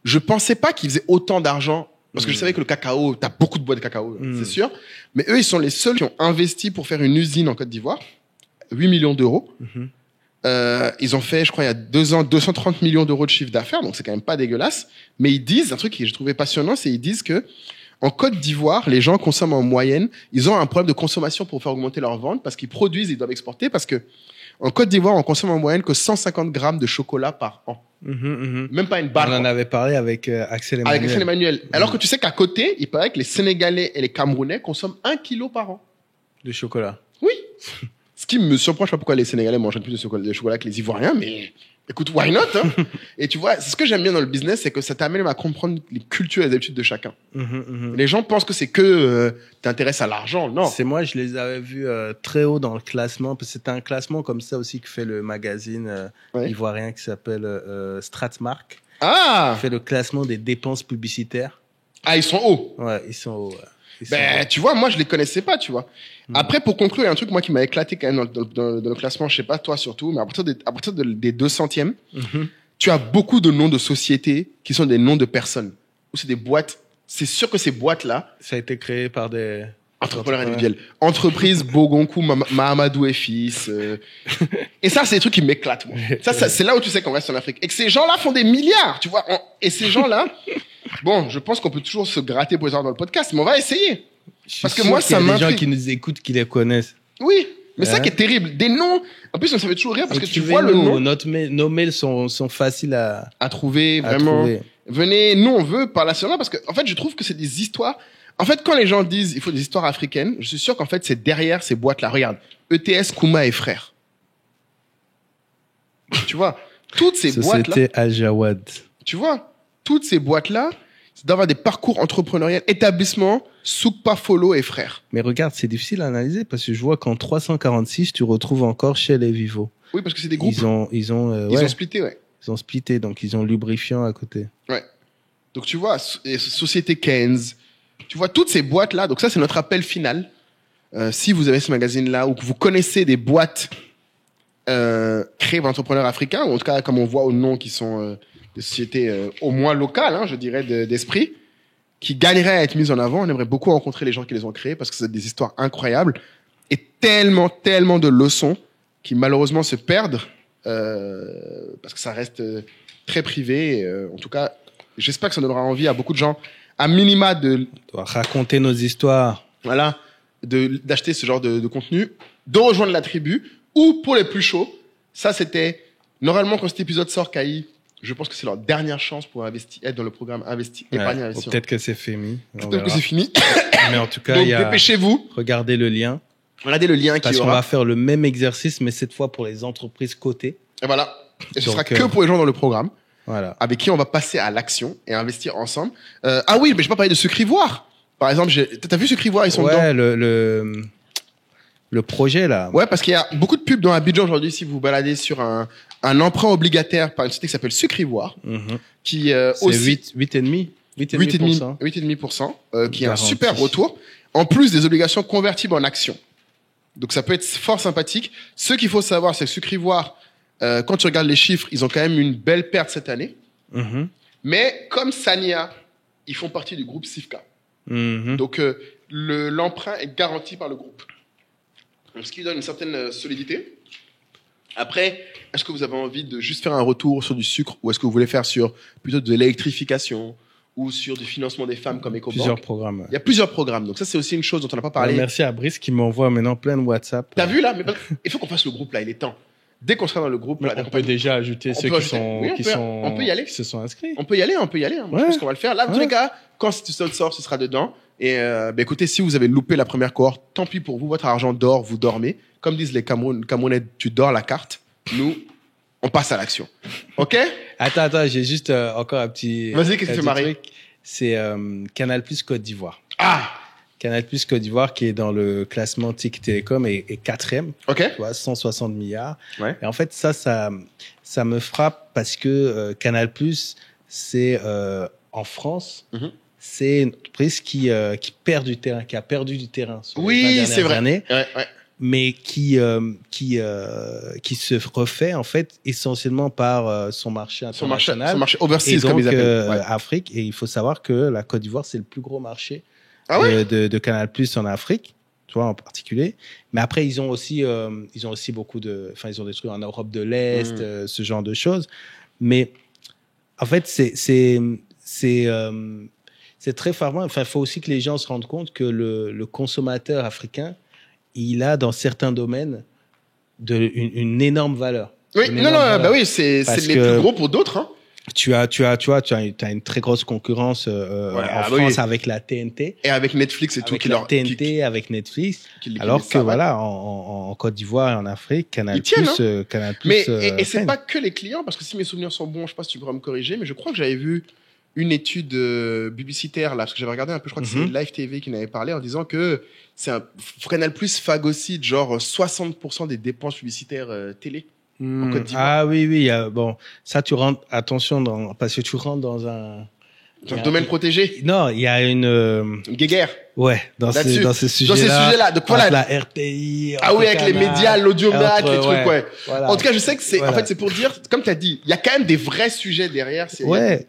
je pensais pas qu'ils faisaient autant d'argent. Parce que je savais que le cacao, t'as beaucoup de boîtes de cacao, c'est sûr. Mais eux, ils sont les seuls qui ont investi pour faire une usine en Côte d'Ivoire. 8 millions d'euros. Ils ont fait, je crois, il y a 2 ans, 230 millions d'euros de chiffre d'affaires. Donc, c'est quand même pas dégueulasse. Mais ils disent, un truc que j'ai trouvé passionnant, c'est ils disent que en Côte d'Ivoire, les gens consomment en moyenne. Ils ont un problème de consommation pour faire augmenter leur vente parce qu'ils produisent, ils doivent exporter parce que en Côte d'Ivoire, on consomme en moyenne que 150 grammes de chocolat par an. Même pas une barre. On en avait parlé avec Axel Emmanuel. Avec Axel Emmanuel. Alors que tu sais qu'à côté, il paraît que les Sénégalais et les Camerounais consomment 1 kilo par an. De chocolat. Oui. Ce qui me surprend, je sais pas pourquoi les Sénégalais mangent plus de chocolat que les Ivoiriens, mais écoute, why not, hein? Et tu vois, c'est ce que j'aime bien dans le business, c'est que ça t'amène à comprendre les cultures et les habitudes de chacun. Les gens pensent que c'est que t'intéresses à l'argent, non. C'est moi, je les avais vus très haut dans le classement, parce que c'était un classement comme ça aussi que fait le magazine ivoirien qui s'appelle Stratmark. Ah! Qui fait le classement des dépenses publicitaires. Ah, ils sont hauts. Ouais, ils sont hauts. Tu vois, moi, je les connaissais pas, tu vois. Après, pour conclure, il y a un truc, moi, qui m'a éclaté quand même dans le classement, je sais pas toi surtout, mais à partir des 200e, tu as beaucoup de noms de sociétés qui sont des noms de personnes. Ou c'est des boîtes. C'est sûr que ces boîtes-là. Ça a été créé par des entrepreneurs individuels. Entreprise Bogonkou, Mahamadou et fils. Et ça, c'est des trucs qui m'éclatent, moi. Ça, c'est là où tu sais qu'on reste en Afrique. Et que ces gens-là font des milliards, tu vois. Et ces gens-là, bon, je pense qu'on peut toujours se gratter pour les avoir dans le podcast, mais on va essayer. Parce que moi, ça m'intrigue. Il y a des gens qui nous écoutent, qui les connaissent. Oui, mais ça qui est terrible. Des noms. En plus, ça me fait toujours rire parce que tu vois le nom. Nos mails sont faciles à trouver, vraiment. Venez, nous, on veut parler sur là parce que, en fait, je trouve que c'est des histoires. En fait, quand les gens disent il faut des histoires africaines, je suis sûr qu'en fait, c'est derrière ces boîtes-là. Regarde, ETS, Kouma et frères. Tu vois, toutes ces boîtes-là. Société Al-Jawad. Tu vois, toutes ces boîtes-là, c'est d'avoir des parcours entrepreneuriels, établissements, Soukpa, Follow et frères. Mais regarde, c'est difficile à analyser parce que je vois qu'en 346, tu retrouves encore chez les Vivo. Oui, parce que c'est des groupes. Ils ont splitté, ouais. Ils ont splitté, donc ils ont lubrifiant à côté. Ouais. Donc tu vois, Société Keynes, tu vois toutes ces boîtes-là. Donc ça, c'est notre appel final. Si vous avez ce magazine-là ou que vous connaissez des boîtes créées par entrepreneurs africains, ou en tout cas, comme on voit au nom, qui sont des sociétés au moins locales, hein, je dirais, d'esprit, qui gagneraient à être mises en avant. On aimerait beaucoup rencontrer les gens qui les ont créées parce que c'est des histoires incroyables et tellement, tellement de leçons qui malheureusement se perdent parce que ça reste très privé. Et, en tout cas, j'espère que ça donnera envie à beaucoup de gens, à minima, de raconter nos histoires. Voilà, d'acheter ce genre de contenu, de rejoindre la tribu, ou pour les plus chauds, ça c'était normalement quand cet épisode sort, Kaï, je pense que c'est leur dernière chance pour être dans le programme épargne investissement. Peut-être que c'est fini. Peut-être que c'est fini. Mais en tout cas, donc dépêchez-vous. Regardez le lien. Regardez le lien parce qu'on va faire le même exercice, mais cette fois pour les entreprises cotées. Et voilà. Et ce sera que pour les gens dans le programme. Voilà. Avec qui on va passer à l'action et investir ensemble. Ah oui, mais je vais pas parler de Sucre Ivoire. Par exemple, t'as vu Sucre Ivoire, ils sont dedans. Le projet, là. Ouais, parce qu'il y a beaucoup de pubs dans Abidjan aujourd'hui, si vous vous baladez sur un emprunt obligataire par une société qui s'appelle Sucre Ivoire, qui aussi... 8,5%, qui est un super retour, en plus des obligations convertibles en actions. Donc ça peut être fort sympathique. Ce qu'il faut savoir, c'est que Sucre Ivoire, quand tu regardes les chiffres, ils ont quand même une belle perte cette année. Mais comme Sania, ils font partie du groupe Sifka. Donc l'emprunt est garanti par le groupe. Donc, ce qui donne une certaine solidité. Après, est-ce que vous avez envie de juste faire un retour sur du sucre ou est-ce que vous voulez faire sur plutôt de l'électrification ou sur du financement des femmes comme EcoBank? Plusieurs programmes. Il y a plusieurs programmes. Donc ça, c'est aussi une chose dont on n'a pas parlé. Merci à Brice qui m'envoie maintenant plein de WhatsApp. T'as vu là? Mais il faut qu'on fasse le groupe là, il est temps. Dès qu'on sera dans le groupe, là, on peut déjà ajouter ceux on peut y aller. qui se sont inscrits. On peut y aller. Hein. Moi, je pense qu'on va le faire. Là, dans tous les cas, quand cette sort, ce sera dedans. Et écoutez, si vous avez loupé la première cohorte, tant pis pour vous, votre argent dort, vous dormez. Comme disent les Camerounais, tu dors la carte. Nous, on passe à l'action. OK? Attends, j'ai juste encore un petit... Vas-y, qu'est-ce que tu fais, Marie? C'est Canal Plus Côte d'Ivoire. Ah! Canal Plus Côte d'Ivoire qui est dans le classement TIC Télécom est 4e. OK. Tu vois, 160 milliards. Ouais. Et en fait, ça me frappe parce que Canal Plus, c'est en France... C'est une entreprise qui perd du terrain, qui a perdu du terrain sur les 20 dernières années, mais qui se refait en fait essentiellement par son marché international, son marché overseas, et donc, comme ils appellent. Afrique. Et il faut savoir que la Côte d'Ivoire c'est le plus gros marché de Canal+ en Afrique, tu vois, en particulier. Mais après ils ont aussi beaucoup de, enfin ils ont des trucs en Europe de l'Est, ce genre de choses. Mais en fait c'est très frappant. Enfin, il faut aussi que les gens se rendent compte que le consommateur africain, il a dans certains domaines une énorme valeur. Oui, c'est les plus gros pour d'autres. Hein. Tu as une très grosse concurrence en France avec la TNT. Et avec Netflix et tout. Avec Netflix. Alors que voilà, en Côte d'Ivoire et en Afrique, Canal+. Mais c'est pas que les clients, parce que si mes souvenirs sont bons, je sais pas si tu pourras me corriger, mais je crois que j'avais vu une étude publicitaire là, parce que j'avais regardé un peu, je crois que c'est Live TV qui en avait parlé en disant que Canal+ phagocyte genre 60% des dépenses publicitaires télé en Côte d'Ivoire. Ah oui, bon, ça tu rentres, attention, parce que tu rentres dans un domaine protégé. Non, il y a une guéguerre. Ouais, dans ces sujets-là. Donc voilà. La RTI. Avec les médias, l'audiomat, les trucs, ouais. Voilà. En tout cas, je sais que en fait, c'est pour dire, comme tu as dit, il y a quand même des vrais sujets derrière.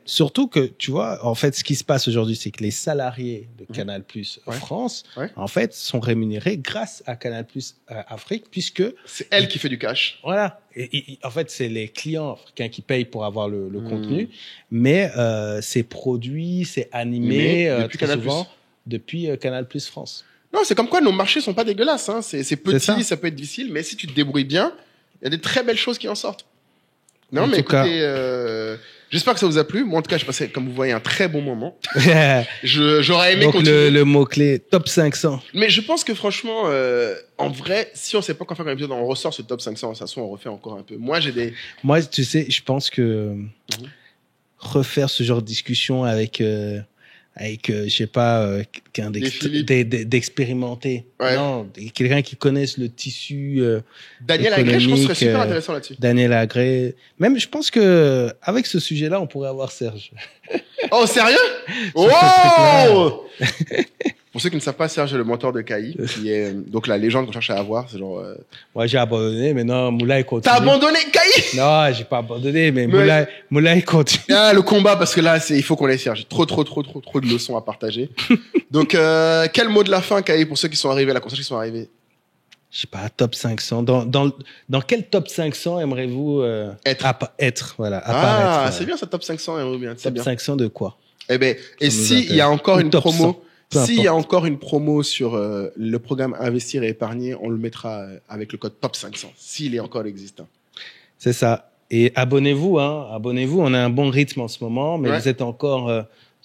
Surtout que, tu vois, en fait, ce qui se passe aujourd'hui, c'est que les salariés de Canal+ France, en fait, sont rémunérés grâce à Canal+ Afrique, puisque... C'est elle qui fait du cash. Voilà. Et en fait, c'est les clients africains qui payent pour avoir le contenu, mais c'est produit, c'est animé, très souvent, depuis Canal+ France. Non, c'est comme quoi nos marchés sont pas dégueulasses. Hein. C'est petit, ça peut être difficile, mais si tu te débrouilles bien, il y a des très belles choses qui en sortent. Non, mais écoutez, j'espère que ça vous a plu. Moi, en tout cas, je passais, comme vous voyez, un très bon moment. J'aurais aimé continuer. Le mot-clé, top 500. Mais je pense que franchement, en vrai, si on sait pas quoi faire comme épisode, on ressort ce top 500. De toute façon, on refait encore un peu. Moi, tu sais, je pense que refaire ce genre de discussion avec je sais pas, quelqu'un d'expérimenté. Non, quelqu'un qui connaisse le tissu Daniel Agré, je pense que ce serait super intéressant là-dessus. Daniel Agré. Même, je pense que avec ce sujet-là, on pourrait avoir Serge. Oh, sérieux? Oh! Pour ceux qui ne savent pas, Serge est le mentor de Kai, qui est donc la légende qu'on cherche à avoir. C'est genre. Moi, j'ai abandonné, mais non, Moulay continue. T'as abandonné Kai? Non, j'ai pas abandonné, mais Moulay continue. Ah, le combat, parce que là, il faut qu'on ait Serge. Trop de leçons à partager. Donc, quel mot de la fin, Kai, pour ceux qui sont arrivés, la concert qui sont arrivés? Je sais pas, top 500. Dans quel top 500 aimeriez-vous être, voilà, apparaître? C'est bien, ça, top 500, aimerait bien. Top 500 de quoi? Eh ben, et s'il y a encore une promo, s'il y a encore une promo sur le programme Investir et Épargner, on le mettra avec le code top 500, s'il est encore existant. C'est ça. Et abonnez-vous, abonnez-vous. On a un bon rythme en ce moment, mais vous êtes encore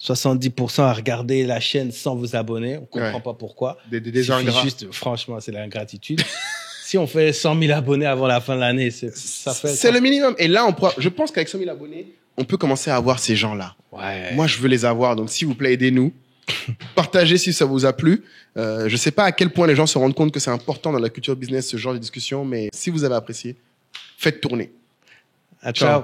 70% à regarder la chaîne sans vous abonner. On comprend pas pourquoi. Des ingrats. Juste, franchement, c'est l'ingratitude. Si on fait 100 000 abonnés avant la fin de l'année, c'est le minimum. Et là, je pense qu'avec 100 000 abonnés, on peut commencer à avoir ces gens-là. Ouais. Moi, je veux les avoir. Donc, s'il vous plaît, aidez-nous. Partagez si ça vous a plu. Je sais pas à quel point les gens se rendent compte que c'est important dans la culture business, ce genre de discussion, mais si vous avez apprécié, faites tourner. Ciao.